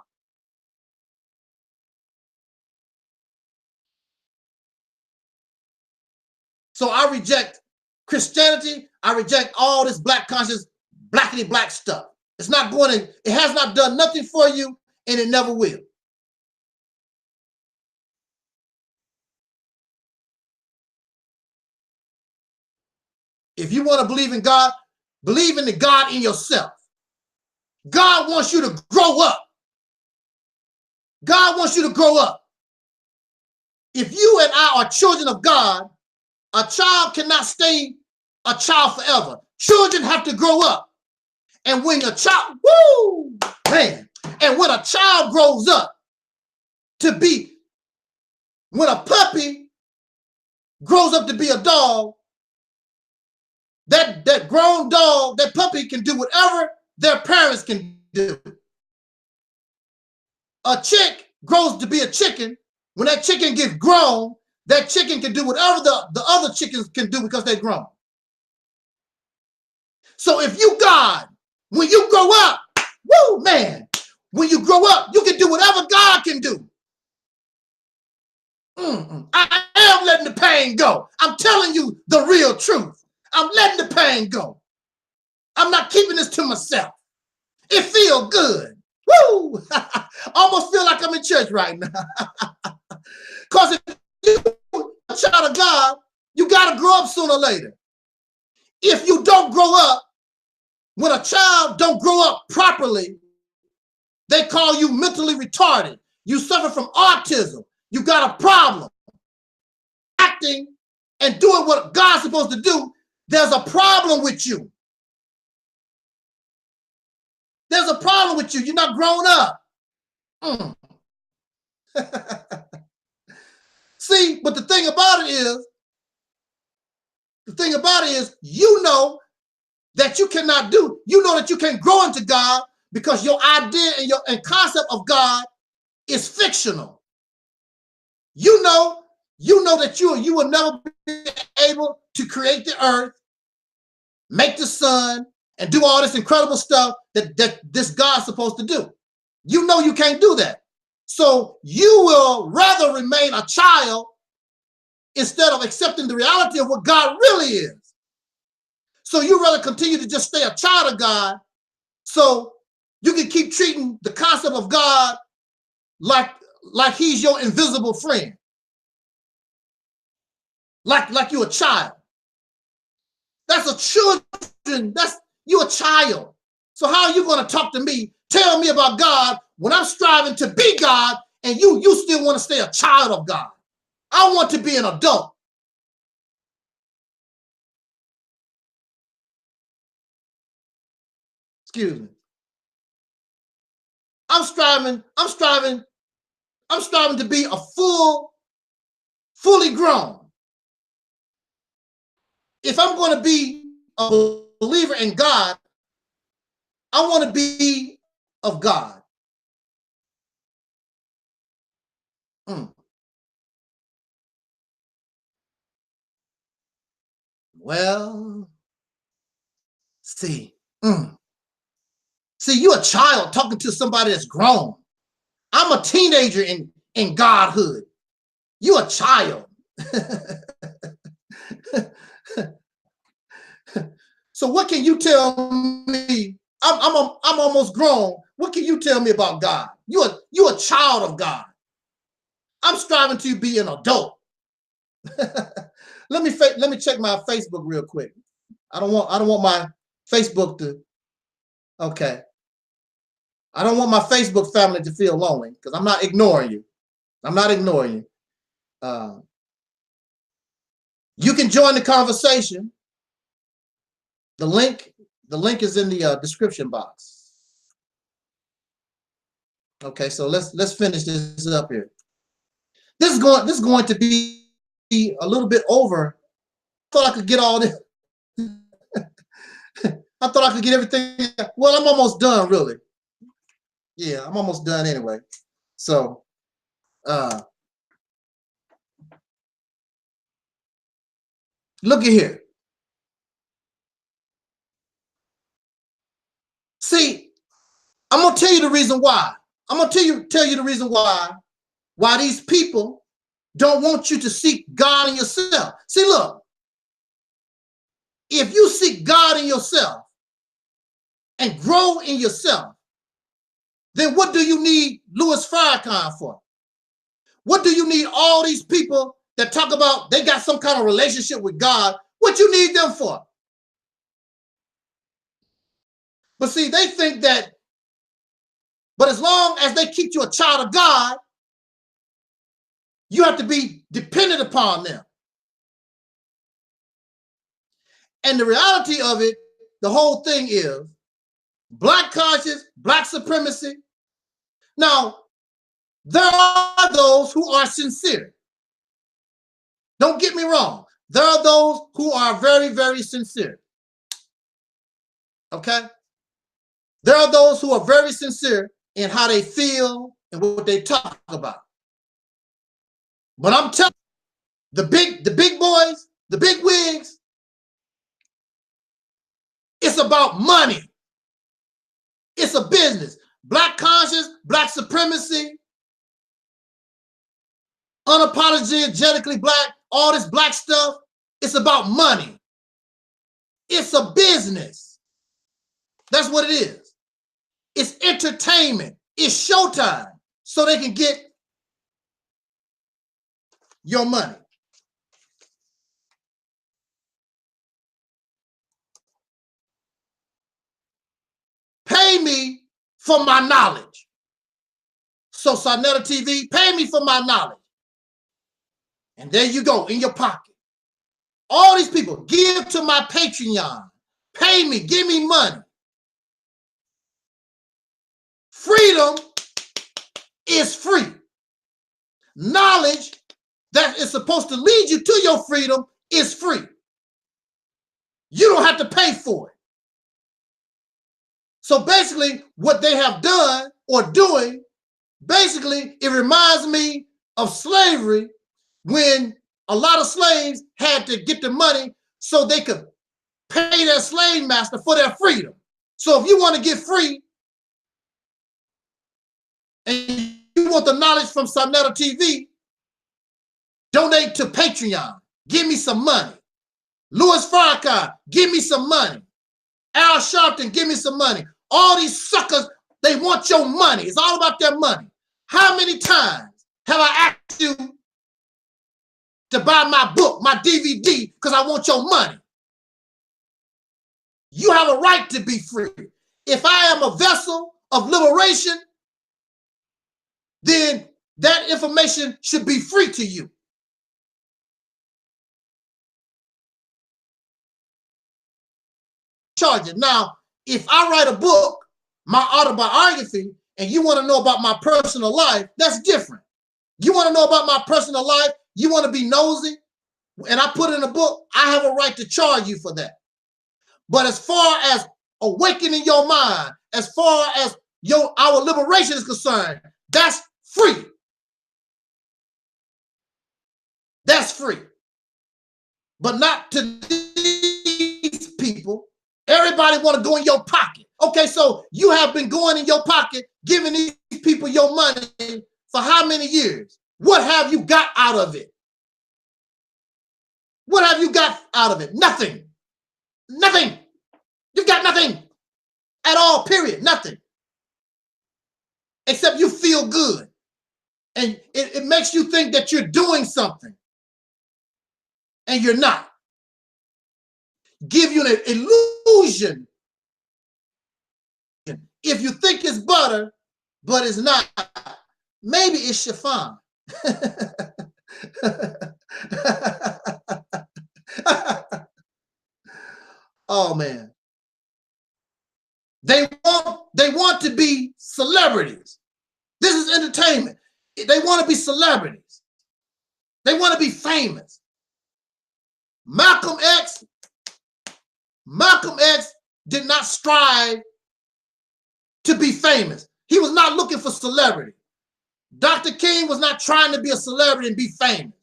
So I reject Christianity. I reject all this black conscious, blackity black stuff. It's not going to, it has not done nothing for you, and it never will. If you want to believe in God, believe in the God in yourself. God wants you to grow up. God wants you to grow up. If you and I are children of God, a child cannot stay a child forever. Children have to grow up. And when a child, woo, man, and when a child grows up to be, when a puppy grows up to be a dog, that grown dog, that puppy can do whatever their parents can do. A chick grows to be a chicken. When that chicken gets grown, that chicken can do whatever the other chickens can do because they're grown. So if you God, when you grow up, woo, man, when you grow up, you can do whatever God can do. I am letting the pain go. I'm telling you the real truth. I'm letting the pain go. I'm not keeping this to myself. It feels good. Woo! Almost feel like I'm in church right now. Because if you're a child of God, you got to grow up sooner or later. If you don't grow up, when a child don't grow up properly, they call you mentally retarded. You suffer from autism. You got a problem. Acting and doing what God's supposed to do, there's a problem with you. There's a problem with you. You're not grown up. See, but the thing about it is, you know that you cannot do. You know that you can't grow into God because your idea and concept of God is fictional. You know that you will never be able to create the earth, make the sun, and do all this incredible stuff that this God's supposed to do. You know you can't do that. So you will rather remain a child instead of accepting the reality of what God really is. So you rather continue to just stay a child of God so you can keep treating the concept of God like he's your invisible friend. Like you're a child. That's a children. You're a child. So how are you going to talk to me, tell me about God when I'm striving to be God and you still want to stay a child of God? I want to be an adult. Excuse me. I'm striving to be a fully grown. If I'm going to be a believer in God, I want to be of God. Well, see, you're a child talking to somebody that's grown. I'm a teenager in godhood. You're a child. So what can you tell me? I'm almost grown. What can you tell me about God? You're a child of God. I'm striving to be an adult. Let me check my Facebook real quick. I don't want my Facebook to. Okay. I don't want my Facebook family to feel lonely because I'm not ignoring you. I'm not ignoring you. You can join the conversation. The link is in the description box. Okay, so let's finish this up here. This is going to be a little bit over. I thought I could get all this. I thought I could get everything. Well, I'm almost done, really. Yeah, I'm almost done anyway. So, look at here. reason why. I'm gonna tell you the reason why these people don't want you to seek God in yourself. See, look, if you seek God in yourself and grow in yourself, then what do you need Louis Farrakhan for? What do you need all these people that talk about they got some kind of relationship with God? What you need them for? But see, they think that, but as long as they keep you a child of God, you have to be dependent upon them. And the reality of it, the whole thing is Black conscience, Black supremacy. Now, there are those who are sincere. Don't get me wrong. There are those who are very, very sincere. Okay? There are those who are very sincere in how they feel and what they talk about. But I'm telling you, the big boys, the big wigs, it's about money. It's a business. Black conscience, Black supremacy, unapologetically Black, all this Black stuff, it's about money. It's a business. That's what it is. It's entertainment. It's showtime so they can get your money. Pay me for my knowledge. So Sonetta TV, pay me for my knowledge. And there you go, in your pocket. All these people, give to my Patreon. Pay me, give me money. Freedom is free. Knowledge that is supposed to lead you to your freedom is free. You don't have to pay for it. So basically, what they have done or doing, basically, it reminds me of slavery when a lot of slaves had to get the money so they could pay their slave master for their freedom. So if you want to get free and you want the knowledge from Sonetta TV, donate to Patreon. Give me some money. Louis Farrakhan, give me some money. Al Sharpton, give me some money. All these suckers, they want your money. It's all about their money. How many times have I asked you to buy my book, my DVD, because I want your money? You have a right to be free. If I am a vessel of liberation, then that information should be free to you. Charge it. Now, if I write a book, my autobiography, and you want to know about my personal life, that's different. You want to know about my personal life, you want to be nosy, and I put it in a book, I have a right to charge you for that. But as far as awakening your mind, as far as our liberation is concerned, that's free. That's free. But not to these people. Everybody want to go in your pocket. Okay, so you have been going in your pocket, giving these people your money for how many years? What have you got out of it? What have you got out of it? Nothing. Nothing. You've got nothing at all, period. Nothing. Except you feel good. And it makes you think that you're doing something. And you're not. Give you an illusion. If you think it's butter, but it's not, maybe it's chiffon. Oh man. They want to be celebrities. This is entertainment. They want to be celebrities. They want to be famous. Malcolm X did not strive to be famous. He was not looking for celebrity. Dr. King was not trying to be a celebrity and be famous.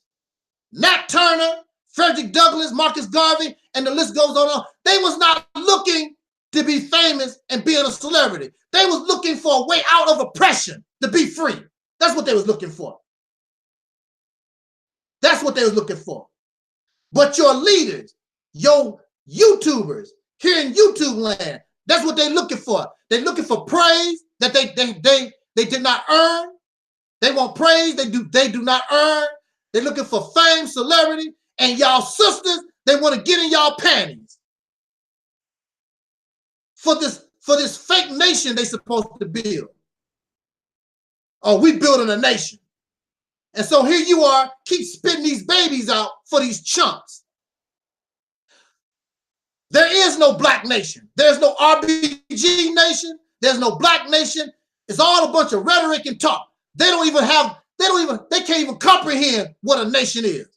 Nat Turner, Frederick Douglass, Marcus Garvey, and the list goes on. They was not looking to be famous and being a celebrity. They was looking for a way out of oppression, to be free. That's what they was looking for. That's what they was looking for. But your leaders, your YouTubers here in YouTube land, that's what they're looking for. They're looking for praise that they did not earn. They want praise they do not earn. They're looking for fame, celebrity, and y'all sisters, they want to get in y'all panties. For this fake nation they supposed to build. Oh, we building a nation. And so here you are, keep spitting these babies out for these chumps. There is no black nation. There's no RBG nation. There's no black nation. It's all a bunch of rhetoric and talk. They can't even comprehend what a nation is.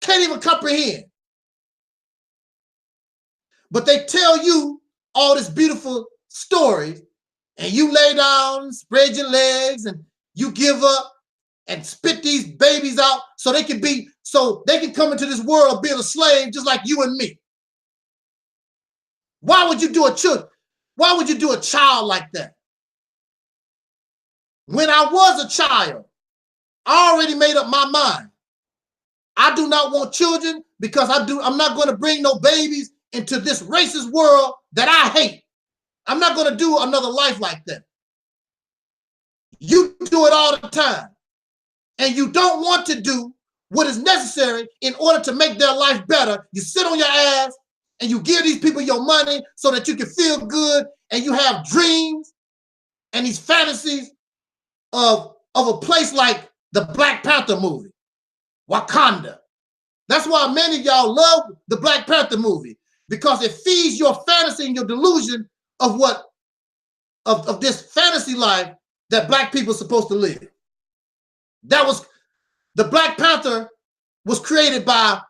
Can't even comprehend. But they tell you all this beautiful stories, and you lay down, spread your legs, and you give up and spit these babies out so they can come into this world of being a slave just like you and me. Why would you do a child like that? When I was a child, I already made up my mind. I do not want children because I'm not going to bring no babies into this racist world that I hate. I'm not going to do another life like that. You do it all the time. And you don't want to do what is necessary in order to make their life better. You sit on your ass and you give these people your money so that you can feel good, and you have dreams and these fantasies of a place like the Black Panther movie, Wakanda. That's why many of y'all love the Black Panther movie, because it feeds your fantasy and your delusion of this fantasy life that black people are supposed to live. The Black Panther was created by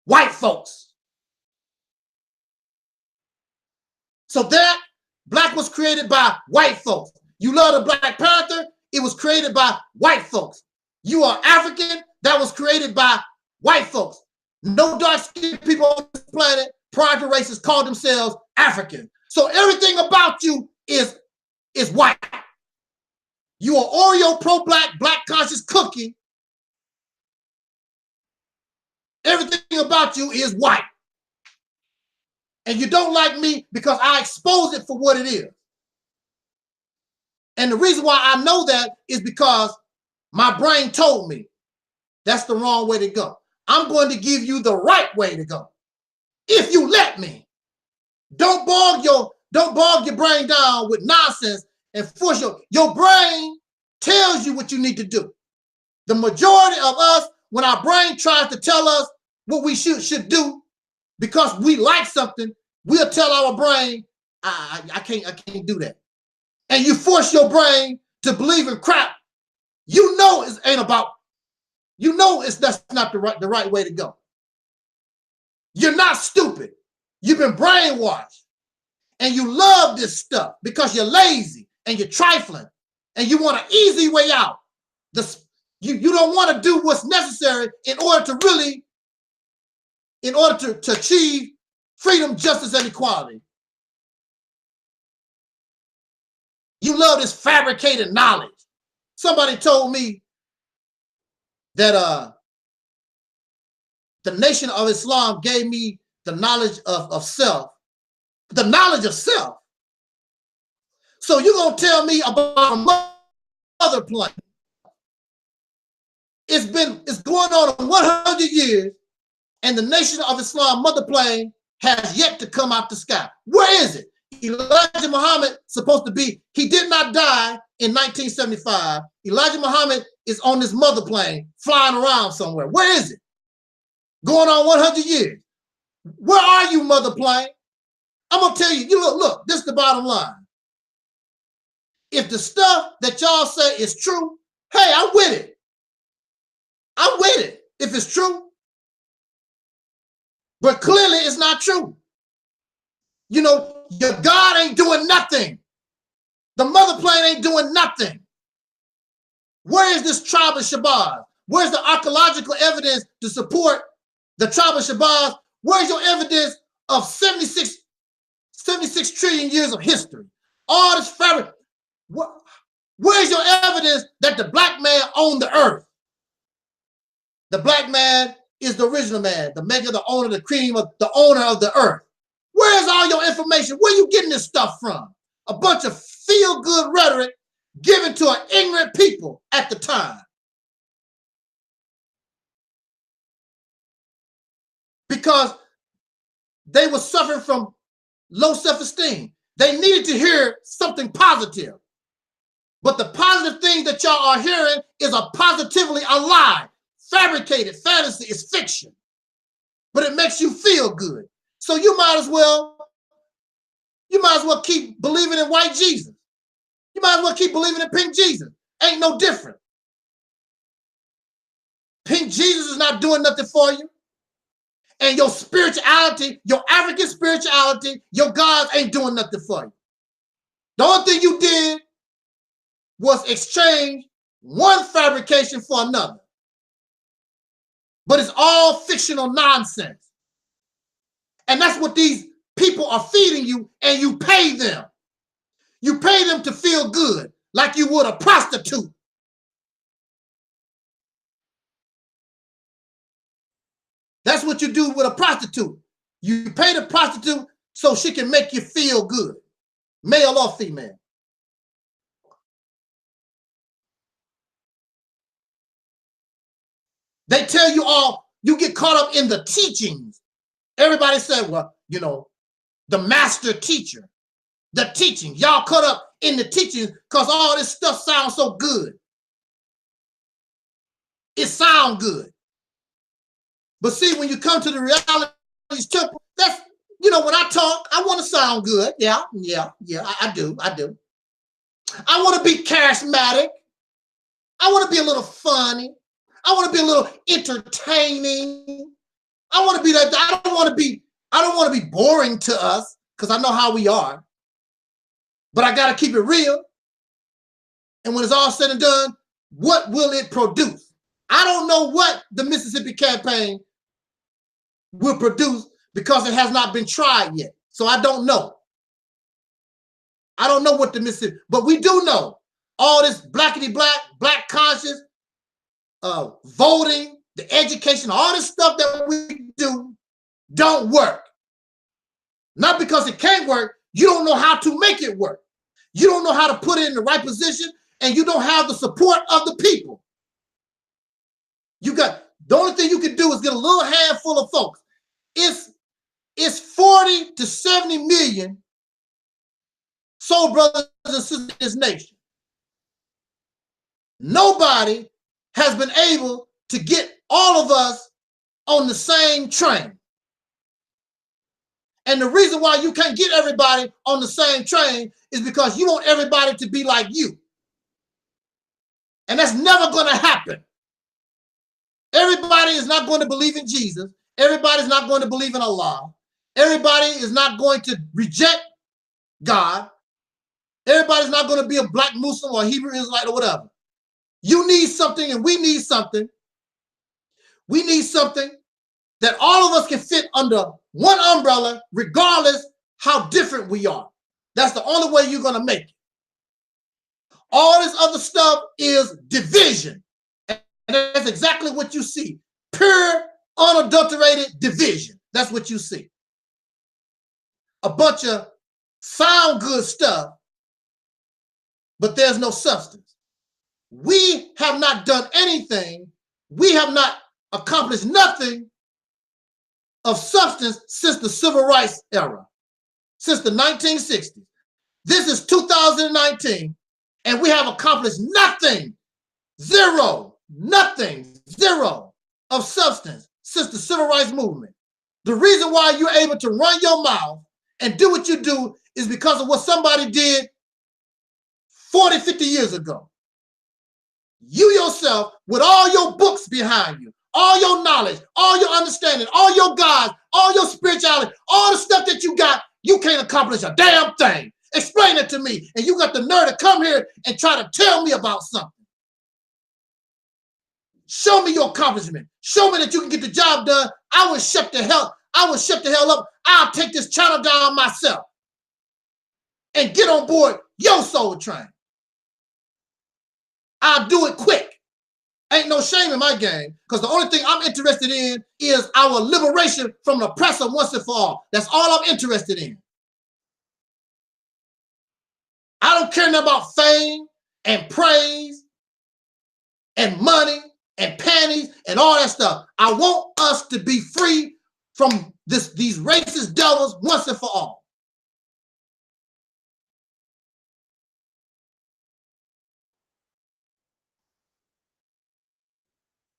white folks. So that black was created by white folks. You love the Black Panther, it was created by white folks. You are African, that was created by white folks. No dark-skinned people on this planet prior to races called themselves African. So everything about you is white. You are Oreo pro-black, black conscious cookie. Everything about you is white. And you don't like me because I expose it for what it is. And the reason why I know that is because my brain told me that's the wrong way to go. I'm going to give you the right way to go. If you let me. Don't bog your brain down with nonsense and force your brain tells you what you need to do. The majority of us, when our brain tries to tell us what we should do, because we like something, we'll tell our brain, I can't do that. And you force your brain to believe in crap. You know that's not the right way to go. You're not stupid. You've been brainwashed. And you love this stuff because you're lazy and you're trifling and you want an easy way out. You don't want to do what's necessary in order to achieve freedom, justice, and equality. You love this fabricated knowledge. Somebody told me that the Nation of Islam gave me the knowledge of self. The knowledge of self. So you're going to tell me about a mother plane. It's going on 100 years, and the Nation of Islam mother plane has yet to come out the sky. Where is it? Elijah Muhammad supposed to be, he did not die in 1975. Elijah Muhammad is on this mother plane flying around somewhere. Where is it? Going on 100 years. Where are you, mother plane? I'm going to tell you, look, this is the bottom line. If the stuff that y'all say is true, hey, I'm with it. I'm with it if it's true. But clearly it's not true. You know, your God ain't doing nothing. The mother plane ain't doing nothing. Where is this tribe of Shabazz? Where's the archaeological evidence to support the tribe of Shabazz? Where's your evidence of 76 76 trillion years of history. All this fabric. Where's your evidence that the black man owned the earth? The black man is the original man, the maker, the owner, the cream, the owner of the earth. Where's all your information? Where are you getting this stuff from? A bunch of feel-good rhetoric given to an ignorant people at the time. Because they were suffering from low self-esteem. They needed to hear something positive. But the positive thing that y'all are hearing is a positively a lie. Fabricated fantasy is fiction. But it makes you feel good. So you might as well keep believing in white Jesus. You might as well keep believing in pink Jesus. Ain't no different. Pink Jesus is not doing nothing for you. And your spirituality, your African spirituality, your gods ain't doing nothing for you. The only thing you did was exchange one fabrication for another. But it's all fictional nonsense. And that's what these people are feeding you, and you pay them. You pay them to feel good, like you would a prostitute. That's what you do with a prostitute. You pay the prostitute so she can make you feel good, male or female. They tell you all, you get caught up in the teachings. Everybody said, well, you know, the master teacher, the teaching. Y'all caught up in the teachings because all this stuff sounds so good. It sounds good. But see, when you come to the realities temple, that's, you know, when I talk, I want to sound good. Yeah, I do. I want to be charismatic. I want to be a little funny. I want to be a little entertaining. I want to be that. I don't want to be boring to us because I know how we are. But I got to keep it real. And when it's all said and done, what will it produce? I don't know what the Mississippi campaign will produce because it has not been tried yet. So I don't know. I don't know what the Mississippi, but we do know all this blackity black conscious, voting, the education, all this stuff that we do don't work. Not because it can't work, you don't know how to make it work. You don't know how to put it in the right position, and you don't have the support of the people. The only thing you can do is get a little handful of folks. It's 40 to 70 million soul brothers and sisters in this nation. Nobody has been able to get all of us on the same train. And the reason why you can't get everybody on the same train is because you want everybody to be like you. And that's never going to happen. Everybody is not going to believe in Jesus. Everybody's not going to believe in Allah. Everybody is not going to reject God. Everybody's not going to be a black Muslim or Hebrew Israelite or whatever. You need something and we need something. We need something that all of us can fit under one umbrella, regardless how different we are. That's the only way you're going to make it. All this other stuff is division. And that's exactly what you see. Pure, unadulterated division. That's what you see. A bunch of sound good stuff, but there's no substance. We have not done anything. We have not accomplished nothing of substance since the civil rights era, since the 1960s. This is 2019, and we have accomplished nothing, zero of substance since the civil rights movement. The reason why you're able to run your mouth and do what you do is because of what somebody did 40, 50 years ago. You yourself, with all your books behind you, all your knowledge, all your understanding, all your gods, all your spirituality, all the stuff that you got, you can't accomplish a damn thing. Explain it to me. And you got the nerve to come here and try to tell me about something. Show me your accomplishment. Show me that you can get the job done. I will shut the hell up. I'll take this channel down myself. and get on board your soul train. I'll do it quick. Ain't no shame in my game, because the only thing I'm interested in is our liberation from the oppressor once and for all. That's all I'm interested in. I don't care nothing about fame and praise and money and panties and all that stuff. I want us to be free from these racist devils once and for all.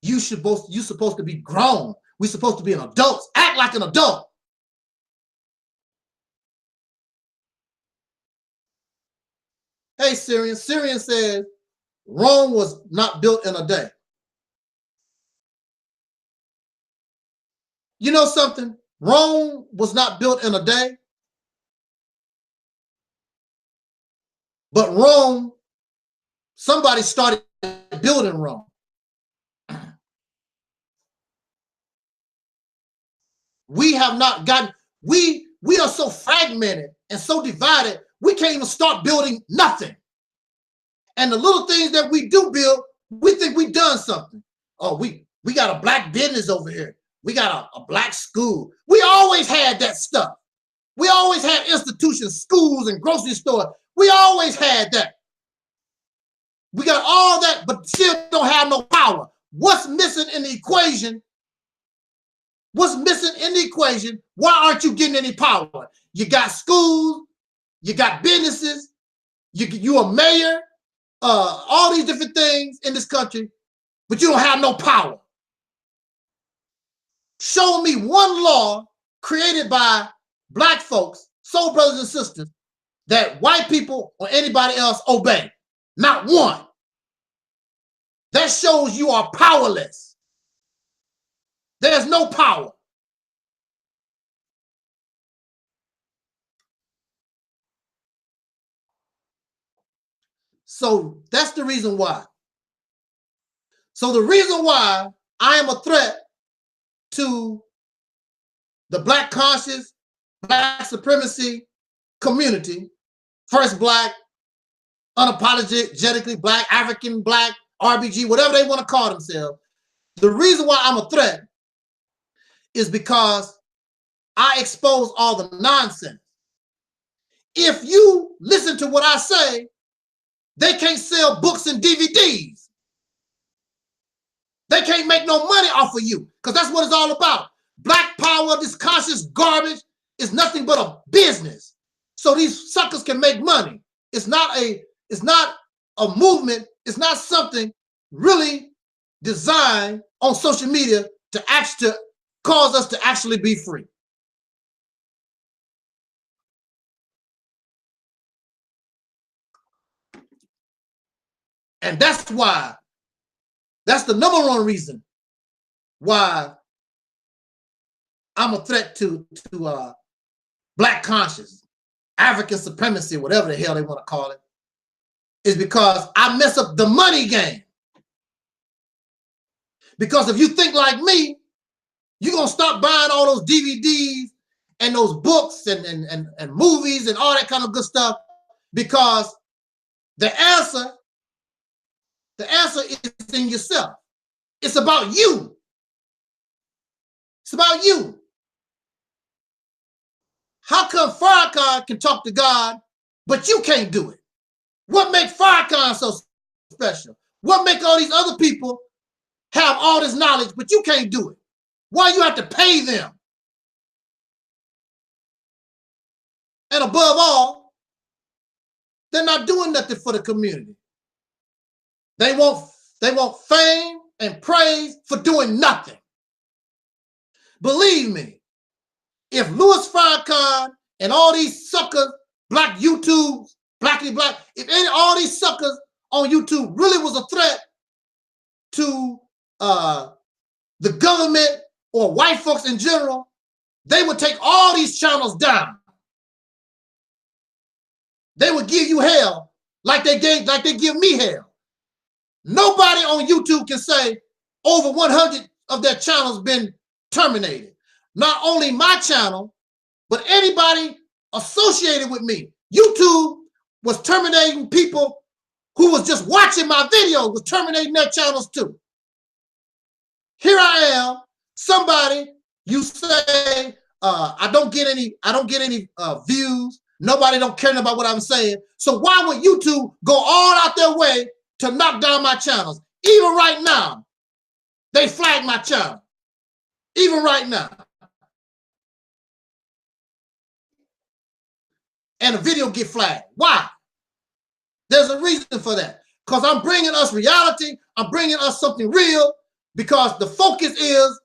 You're supposed to be grown. We're supposed to be an adult. Act like an adult. Hey, Syrian. Syrian says Rome was not built in a day. You know something? Rome was not built in a day. But Rome, somebody started building Rome. We have not gotten, we are so fragmented and so divided, we can't even start building nothing. And the little things that we do build, we think we've done something. Oh, we got a black business over here. We got a black school. We always had that stuff. We always had institutions, schools, and grocery stores. We always had that. We got all that, but still don't have no power. What's missing in the equation? What's missing in the equation? Why aren't you getting any power? You got schools, you got businesses, you a mayor, all these different things in this country, but you don't have no power. Show me one law created by black folks, soul brothers and sisters, that white people or anybody else obey. Not one. That shows you are powerless. There's no power. So that's the reason why. So the reason why I am a threat to the black conscious, black supremacy community, first black, unapologetically black, African black, RBG, whatever they want to call themselves. The reason why I'm a threat is because I expose all the nonsense. If you listen to what I say, they can't sell books and DVDs. They can't make no money off of you, because that's what it's all about. Black power, this conscious garbage, is nothing but a business. So these suckers can make money. It's not a movement. It's not something really designed on social media to cause us to actually be free. And that's why, that's the number one reason why I'm a threat to black conscience, African supremacy, whatever the hell they want to call it, is because I mess up the money game. Because if you think like me, you're going to stop buying all those DVDs and those books and movies and all that kind of good stuff, because the answer is in yourself. It's about you. It's about you. How come Farrakhan can talk to God, but you can't do it? What makes Farrakhan so special? What makes all these other people have all this knowledge, but you can't do it? Why you have to pay them? And above all, they're not doing nothing for the community. They want fame and praise for doing nothing. Believe me, if Louis Farrakhan and all these suckers, black YouTubes, blackity black, if all these suckers on YouTube really was a threat to the government or white folks in general, they would take all these channels down. They would give you hell like they give me hell. Nobody on YouTube can say over 100 of their channels been terminated. Not only my channel, but anybody associated with me. YouTube was terminating people who was just watching my videos, was terminating their channels too. Here I am, somebody, you say, I don't get any views. Nobody don't care about what I'm saying. So why would YouTube go all out their way to knock down my channels? Even right now, they flag my channel. Even right now. And a video get flagged. Why? There's a reason for that. Because I'm bringing us reality. I'm bringing us something real. Because the focus is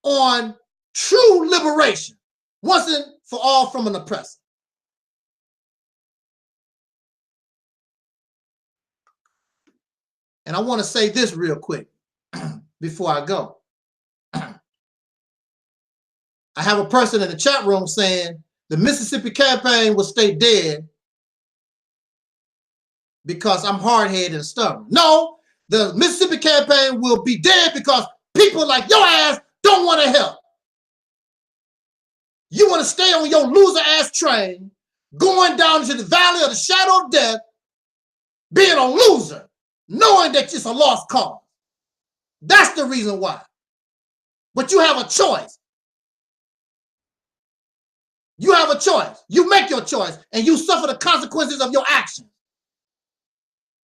on true liberation. Once and for all from an oppressor. And I want to say this real quick before I go. I have a person in the chat room saying the Mississippi campaign will stay dead because I'm hard-headed and stubborn. No, the Mississippi campaign will be dead because people like your ass don't want to help. You want to stay on your loser-ass train, going down into the valley of the shadow of death, being a loser, knowing that it's a lost cause. That's the reason why. But you have a choice. You have a choice. You make your choice, and you suffer the consequences of your actions.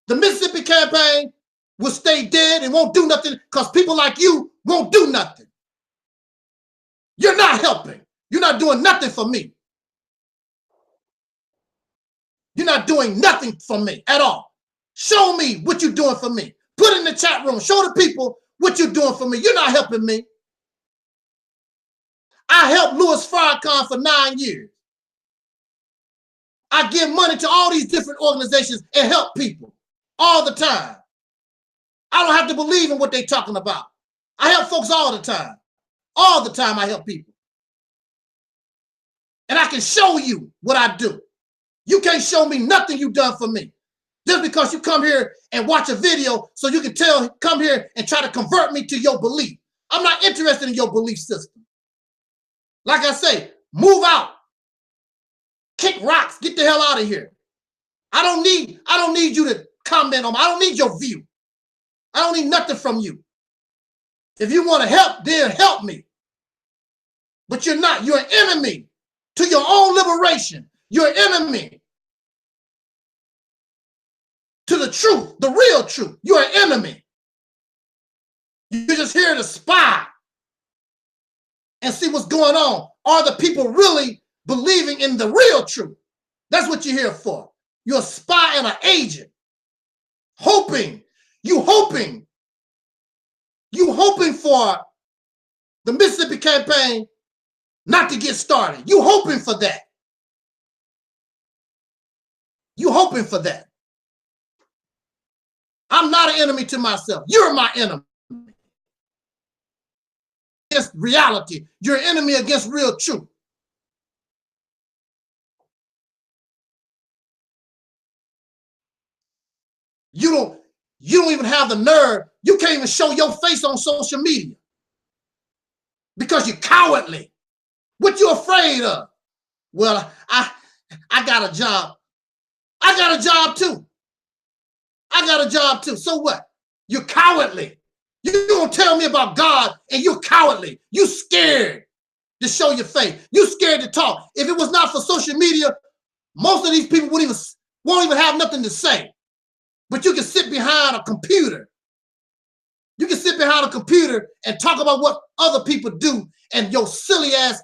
The Mississippi campaign will stay dead and won't do nothing because people like you won't do nothing. You're not helping. You're not doing nothing for me. You're not doing nothing for me at all. Show me what you're doing for me. Put it in the chat room. Show the people what you're doing for me. You're not helping me. I helped Louis Farrakhan for 9 years. I give money to all these different organizations and help people all the time. I don't have to believe in what they're talking about. I help folks all the time. All the time I help people. And I can show you what I do. You can't show me nothing you've done for me. Just because you come here and watch a video so you can come here and try to convert me to your belief. I'm not interested in your belief system. Like I say, move out. Kick rocks. Get the hell out of here. I don't need you to comment on me. I don't need your view. I don't need nothing from you. If you want to help, then help me. But you're not. You're an enemy to your own liberation. You're an enemy to the truth, the real truth. You're an enemy. You're just here to spy and see what's going on. Are the people really believing in the real truth? That's what you're here for. You're a spy and an agent. You hoping for the Mississippi campaign not to get started. You hoping for that. You hoping for that. I'm not an enemy to myself. You're my enemy. Against reality. You're an enemy against real truth. You don't even have the nerve. You can't even show your face on social media because you're cowardly. What you afraid of? Well, I got a job. I got a job too. I got a job too. So what? You're cowardly. You don't tell me about God and you're cowardly. You scared to show your face. You scared to talk. If it was not for social media, most of these people won't even have nothing to say. But you can sit behind a computer. You can sit behind a computer and talk about what other people do and your silly ass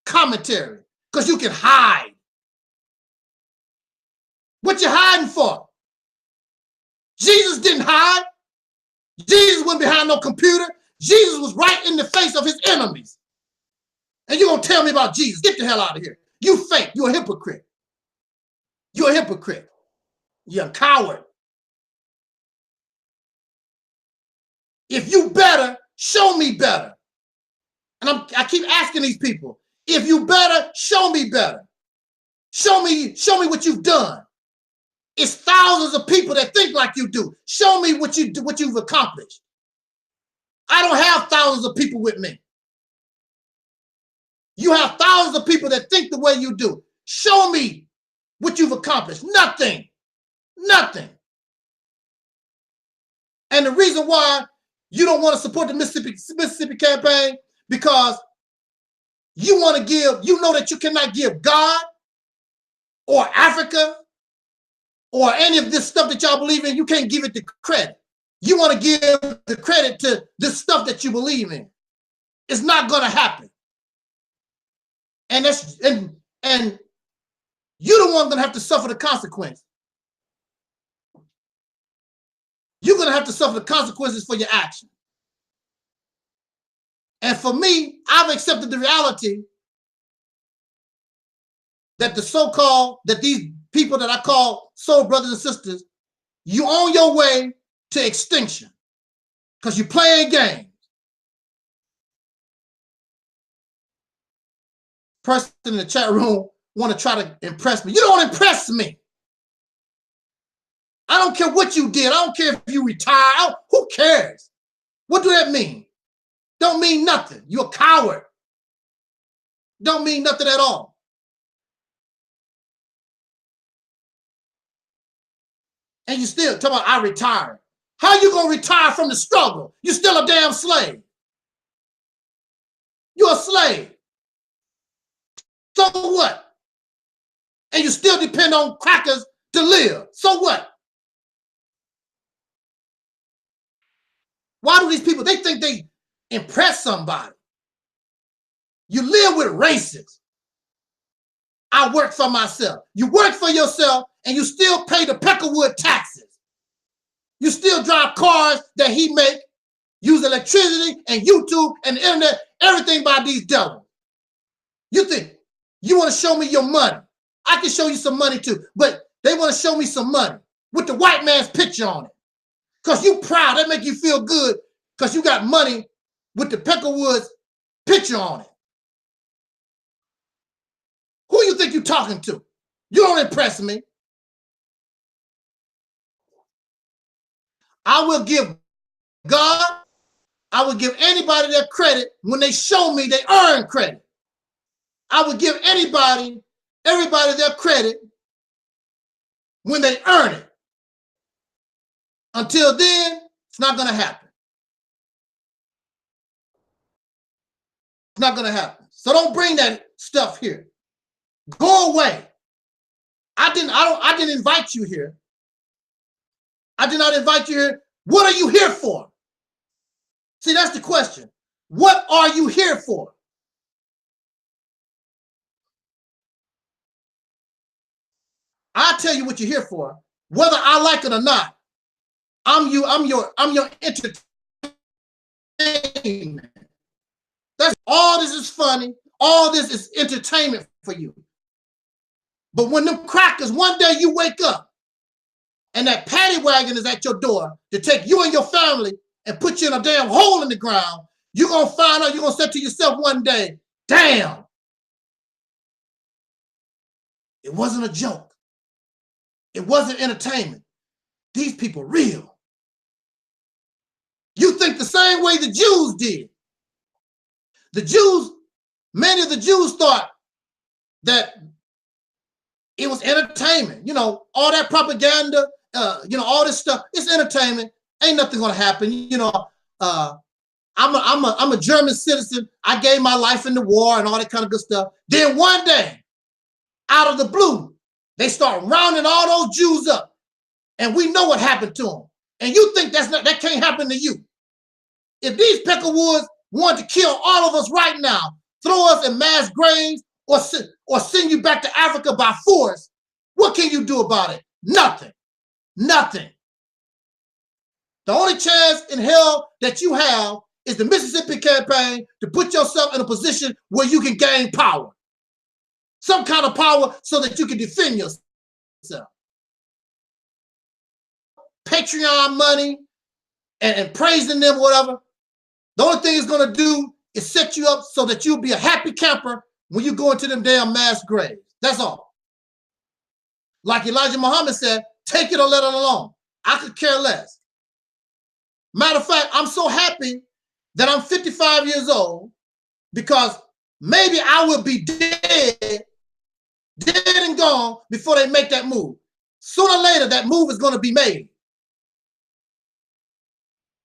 commentary because you can hide. What you hiding for? Jesus didn't hide. Jesus wasn't behind no computer. Jesus was right in the face of his enemies. And you're going to tell me about Jesus. Get the hell out of here. You fake. You're a hypocrite. You're a hypocrite. You're a coward. If you better, show me better. And I keep asking these people, if you better, show me better. Show me what you've done. It's thousands of people that think like you do. Show me what you've accomplished. I don't have thousands of people with me. You have thousands of people that think the way you do. Show me what you've accomplished? Nothing. Nothing. And the reason why you don't want to support the Mississippi campaign, because you want to give, you know that you cannot give God or Africa or any of this stuff that y'all believe in, you can't give it the credit. You want to give the credit to this stuff that you believe in. It's not going to happen. And that's and you're the one going to have to suffer the consequence. You're going to have to suffer the consequences for your action. And for me, I've accepted the reality that the so-called, that these people that I call soul brothers and sisters, you on your way to extinction because you're playing games. Person in the chat room want to try to impress me. You don't impress me. I don't care what you did. I don't care if you retire. Who cares? What do that mean? Don't mean nothing. You're a coward. Don't mean nothing at all. And you still talking about I retired. How you gonna retire from the struggle? You're still a damn slave. You're a slave. So what? And you still depend on crackers to live. So what? Why do these people, they think they impress somebody? You live with racists. I work for myself. You work for yourself and you still pay the Peckerwood taxes. You still drive cars that he make, use electricity and YouTube and the internet, everything by these devils. You think you want to show me your money? I can show you some money too, but they want to show me some money with the white man's picture on it. Because you proud, that make you feel good because you got money with the Peckerwood's picture on it. Who you think you're talking to? You don't impress me. I will give God, I will give anybody their credit when they show me they earn credit. I will give everybody their credit when they earn it. Until then, it's not going to happen. It's not going to happen. So don't bring that stuff here. Go away. I didn't invite you here. I did not invite you here. What are you here for? See, that's the question. What are you here for? I tell you what you're here for, whether I like it or not. I'm your entertainment. That's all. This is funny. All this is entertainment for you. But when them crackers, one day you wake up and that paddy wagon is at your door to take you and your family and put you in a damn hole in the ground, you're going to find out, you're going to say to yourself one day, damn, it wasn't a joke. It wasn't entertainment. These people real. You think the same way the Jews did. The Jews, many of the Jews thought that it was entertainment. You know, all that propaganda, all this stuff, it's entertainment. Ain't nothing gonna happen. You know, I'm a German citizen. I gave my life in the war and all that kind of good stuff. Then one day, out of the blue, they start rounding all those Jews up. And we know what happened to them. And you think that can't happen to you. If these Peckerwoods want to kill all of us right now, throw us in mass graves, or send you back to Africa by force, what can you do about it? Nothing. Nothing. The only chance in hell that you have is the Mississippi campaign to put yourself in a position where you can gain power. Some kind of power so that you can defend yourself. Patreon money and praising them, whatever. The only thing it's going to do is set you up so that you'll be a happy camper when you go into them damn mass graves. That's all. Like Elijah Muhammad said, take it or let it alone. I could care less. Matter of fact, I'm so happy that I'm 55 years old because maybe I will be dead dead and gone before they make that move. Sooner or later, that move is going to be made.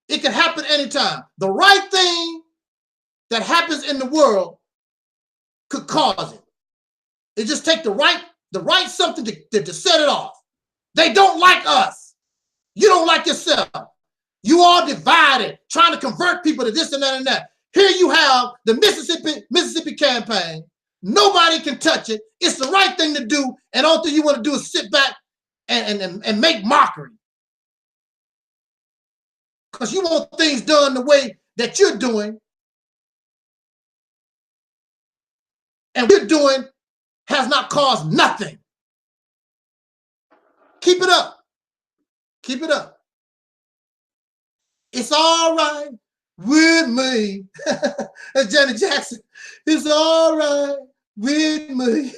It can happen anytime. The right thing that happens in the world could cause it. It just takes the right something to set it off. They don't like us. You don't like yourself. You all divided, trying to convert people to this and that and that. Here you have the Mississippi campaign. Nobody can touch it. It's the right thing to do, and all thing you want to do is sit back and make mockery. Because you want things done the way that you're doing. And what you're doing has not caused nothing. Keep it up. Keep it up. It's all right with me. That's Janet Jackson. It's all right with me.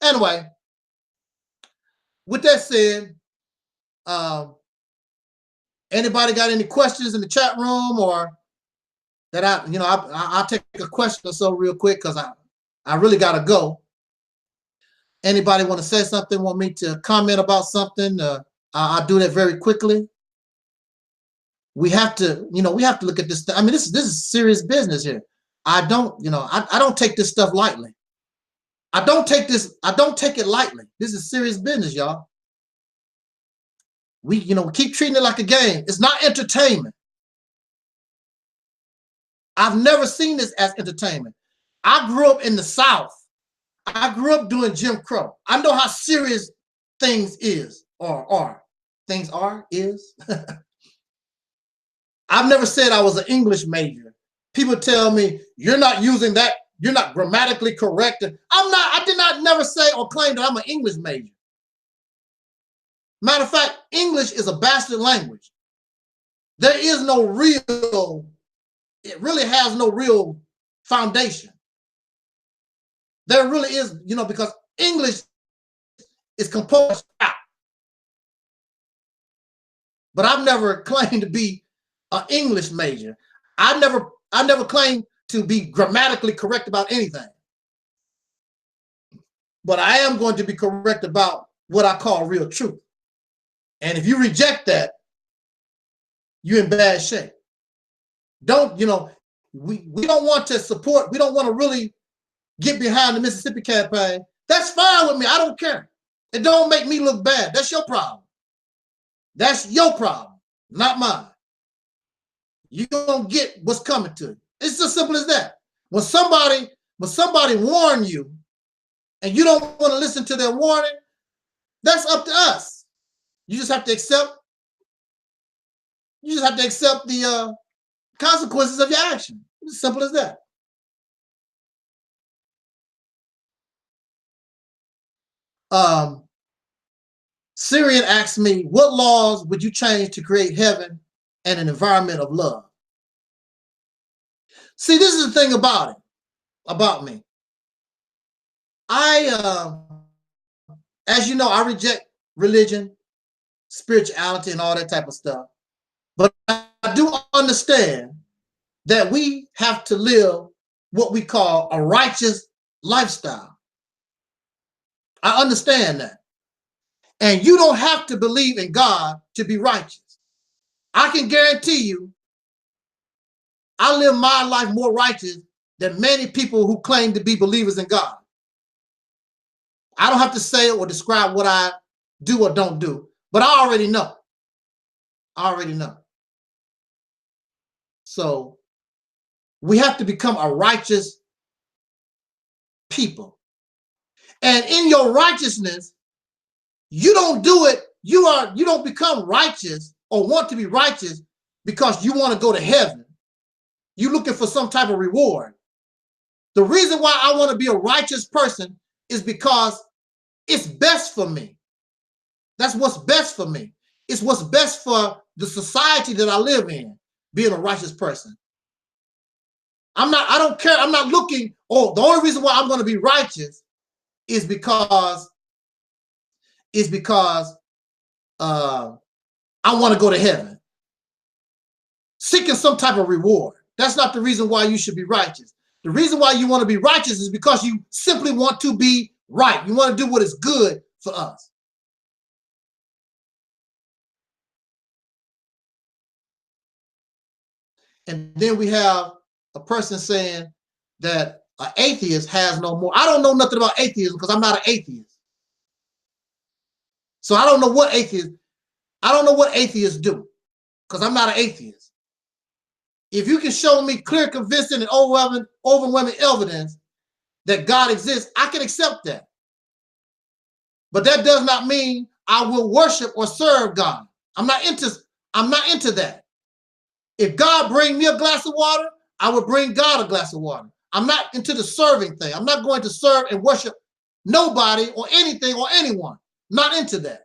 Anyway, with that said, anybody got any questions in the chat room, or that I'll take a question or so real quick because I really gotta go. Anybody want to say something? Want me to comment about something? I'll do that very quickly. We have to, we have to look at this. I mean, this is serious business here. I don't take this stuff lightly. I don't take it lightly. This is serious business, y'all. We keep treating it like a game. It's not entertainment. I've never seen this as entertainment. I grew up in the South. I grew up doing Jim Crow. I know how serious things is or are. Things are, is. I've never said I was an English major. People tell me, you're not using that, you're not grammatically correct. I did not never say or claim that I'm an English major. Matter of fact, English is a bastard language. There is no real, it really has no real foundation. There really is, because English is composed out. But I've never claimed to be an English major. I never claimed to be grammatically correct about anything. But I am going to be correct about what I call real truth. And if you reject that, you're in bad shape. We don't want to support, we don't want to really get behind the Mississippi campaign. That's fine with me. I don't care. It don't make me look bad. That's your problem. That's your problem, not mine. You're going to get what's coming to you. It's as simple as that. When somebody warn you and you don't want to listen to their warning, that's up to us. You just have to accept the consequences of your action. It's as simple as that. Syrian asked me, what laws would you change to create heaven and an environment of love? See, this is the thing about me. As you know, I reject religion, spirituality, and all that type of stuff. But I do understand that we have to live what we call a righteous lifestyle. I understand that. And you don't have to believe in God to be righteous. I can guarantee you, I live my life more righteous than many people who claim to be believers in God. I don't have to say or describe what I do or don't do, but I already know. I already know. So we have to become a righteous people. And in your righteousness, you don't do it, you don't become righteous or want to be righteous because you want to go to heaven. You're looking for some type of reward. The reason why I want to be a righteous person is because it's best for me. That's what's best for me. It's what's best for the society that I live in, being a righteous person. I don't care. I'm not looking, the only reason why I'm going to be righteous is because I want to go to heaven. Seeking some type of reward. That's not the reason why you should be righteous. The reason why you want to be righteous is because you simply want to be right. You want to do what is good for us. And then we have a person saying that an atheist has no more. I don't know nothing about atheism because I'm not an atheist. So I don't know what atheists do because I'm not an atheist. If you can show me clear, convincing, and overwhelming evidence that God exists, I can accept that. But that does not mean I will worship or serve God. I'm not into that. If God bring me a glass of water, I will bring God a glass of water. I'm not into the serving thing. I'm not going to serve and worship nobody or anything or anyone. Not into that.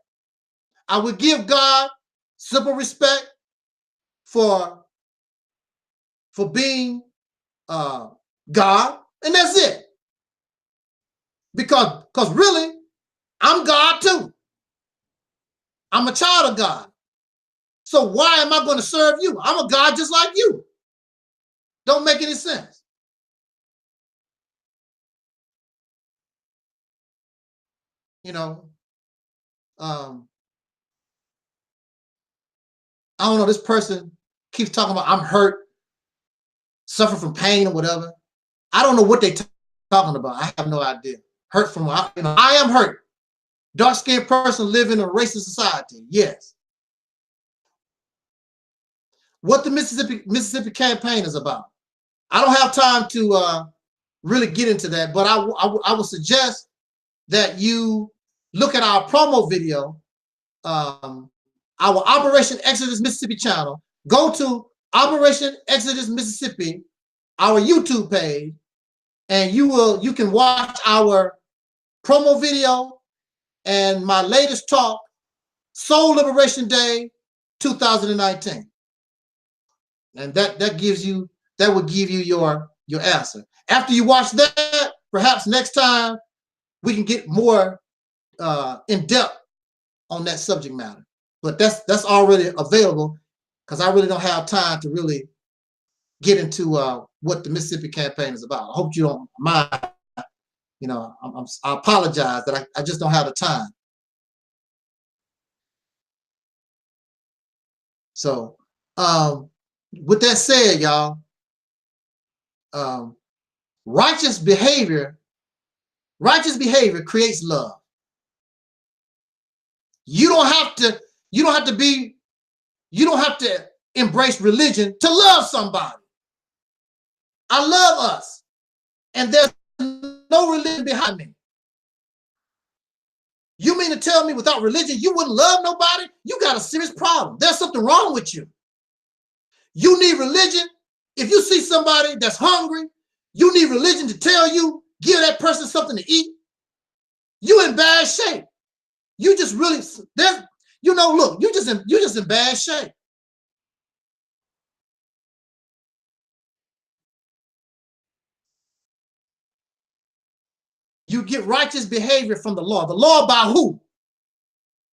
I would give God simple respect for being God, and that's it. Because really, I'm God too. I'm a child of God. So why am I going to serve you? I'm a God just like you. Don't make any sense. You know, I don't know, this person keeps talking about I'm hurt, suffer from pain or whatever. I don't know what they're talking about. I have no idea. Hurt from, I am hurt. Dark-skinned person living in a racist society. Yes. What the Mississippi campaign is about. I don't have time to really get into that, but I would suggest that you look at our promo video, our Operation Exodus Mississippi channel. Go to Operation Exodus Mississippi, our YouTube page, and you can watch our promo video and my latest talk, Soul Liberation Day 2019. And that would give you your answer. After you watch that, perhaps next time we can get more in depth on that subject matter. But that's already available because I really don't have time to really get into what the Mississippi campaign is about. I hope you don't mind. You know, I apologize that I just don't have the time. So with that said, y'all, righteous behavior creates love. You don't have to embrace religion to love somebody. I love us, and there's no religion behind me. You mean to tell me without religion you wouldn't love nobody? You got a serious problem. There's something wrong with you. You need religion. If you see somebody that's hungry, you need religion to tell you, give that person something to eat. You in bad shape. You just really, look, you just in bad shape. You get righteous behavior from the law. The law by who?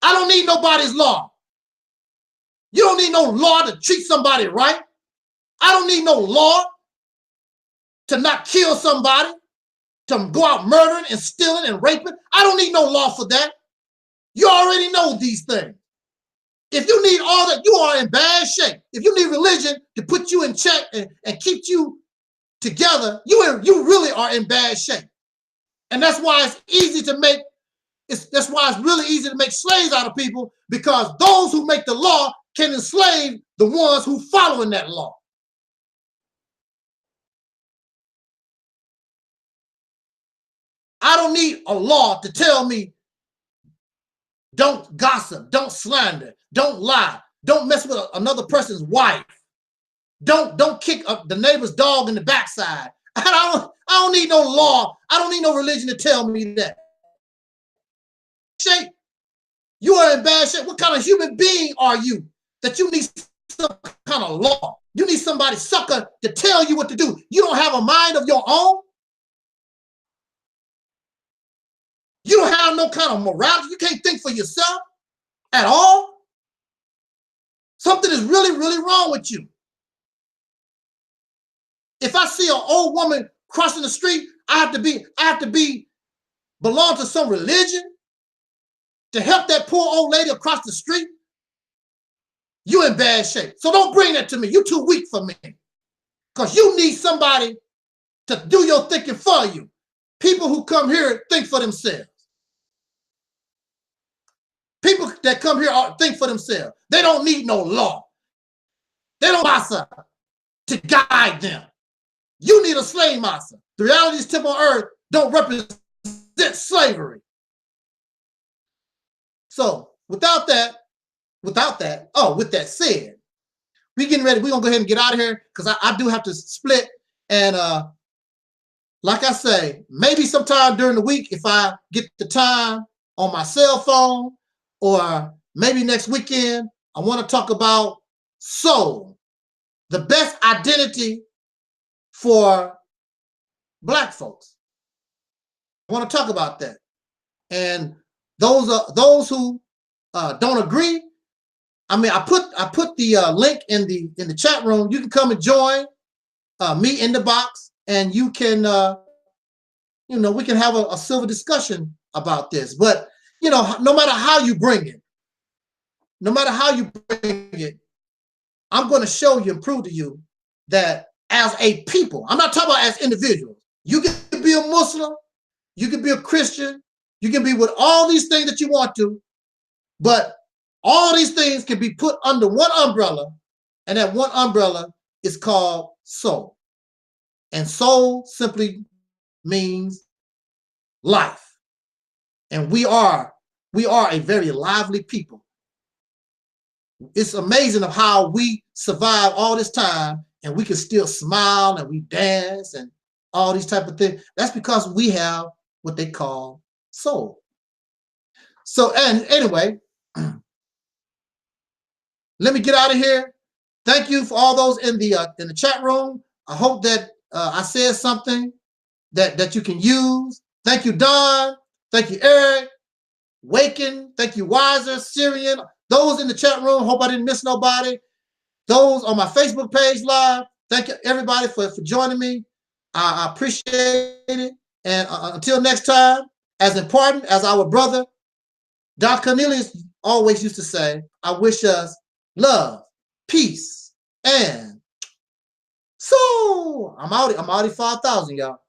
I don't need nobody's law. You don't need no law to treat somebody right. I don't need no law to not kill somebody, to go out murdering and stealing and raping. I don't need no law for that. You already know these things. If you need all that, you are in bad shape. If you need religion to put you in check and keep you together, you really are in bad shape. And that's why it's easy to make, that's why it's really easy to make slaves out of people, because those who make the law can enslave the ones who following that law. I don't need a law to tell me don't gossip, don't slander, don't lie, don't mess with another person's wife, don't kick the neighbor's dog in the backside. I don't need no law. I don't need no religion to tell me that. Shape. You are in bad shape. What kind of human being are you that you need some kind of law? You need somebody sucker to tell you what to do. You don't have a mind of your own. You don't have no kind of morality. You can't think for yourself at all. Something is really, really wrong with you. If I see an old woman crossing the street, I have to belong to some religion to help that poor old lady across the street. You in bad shape. So don't bring that to me. You too weak for me. Because you need somebody to do your thinking for you. People who come here think for themselves. People that come here think for themselves. They don't need no law. They don't massa to guide them. You need a slave master. The realities temple on earth don't represent slavery. So with that said, we getting ready. We're gonna go ahead and get out of here because I do have to split. And like I say, maybe sometime during the week, if I get the time on my cell phone, or maybe next weekend, I want to talk about soul, the best identity for Black folks. I want to talk about that. And those who don't agree, I mean, I put the link in the chat room. You can come and join me in the box, and you can we can have a civil discussion about this. But no matter how you bring it, I'm going to show you and prove to you that as a people, I'm not talking about as individuals. You can be a Muslim, you can be a Christian, you can be with all these things that you want to, but all these things can be put under one umbrella, and that one umbrella is called soul. And soul simply means life. And we are a very lively people. It's amazing of how we survive all this time and we can still smile and we dance and all these type of things. That's because we have what they call soul. So, and anyway, let me get out of here. Thank you for all those in the chat room. I hope that I said something that you can use. Thank you, Don. Thank you, Eric. Waken. Thank you, Wiser, Syrian. Those in the chat room, hope I didn't miss nobody. Those on my Facebook page live, thank you everybody for joining me. I appreciate it. And until next time, as important as our brother, Dr. Cornelius always used to say, I wish us love, peace, and so I'm out 5,000, y'all.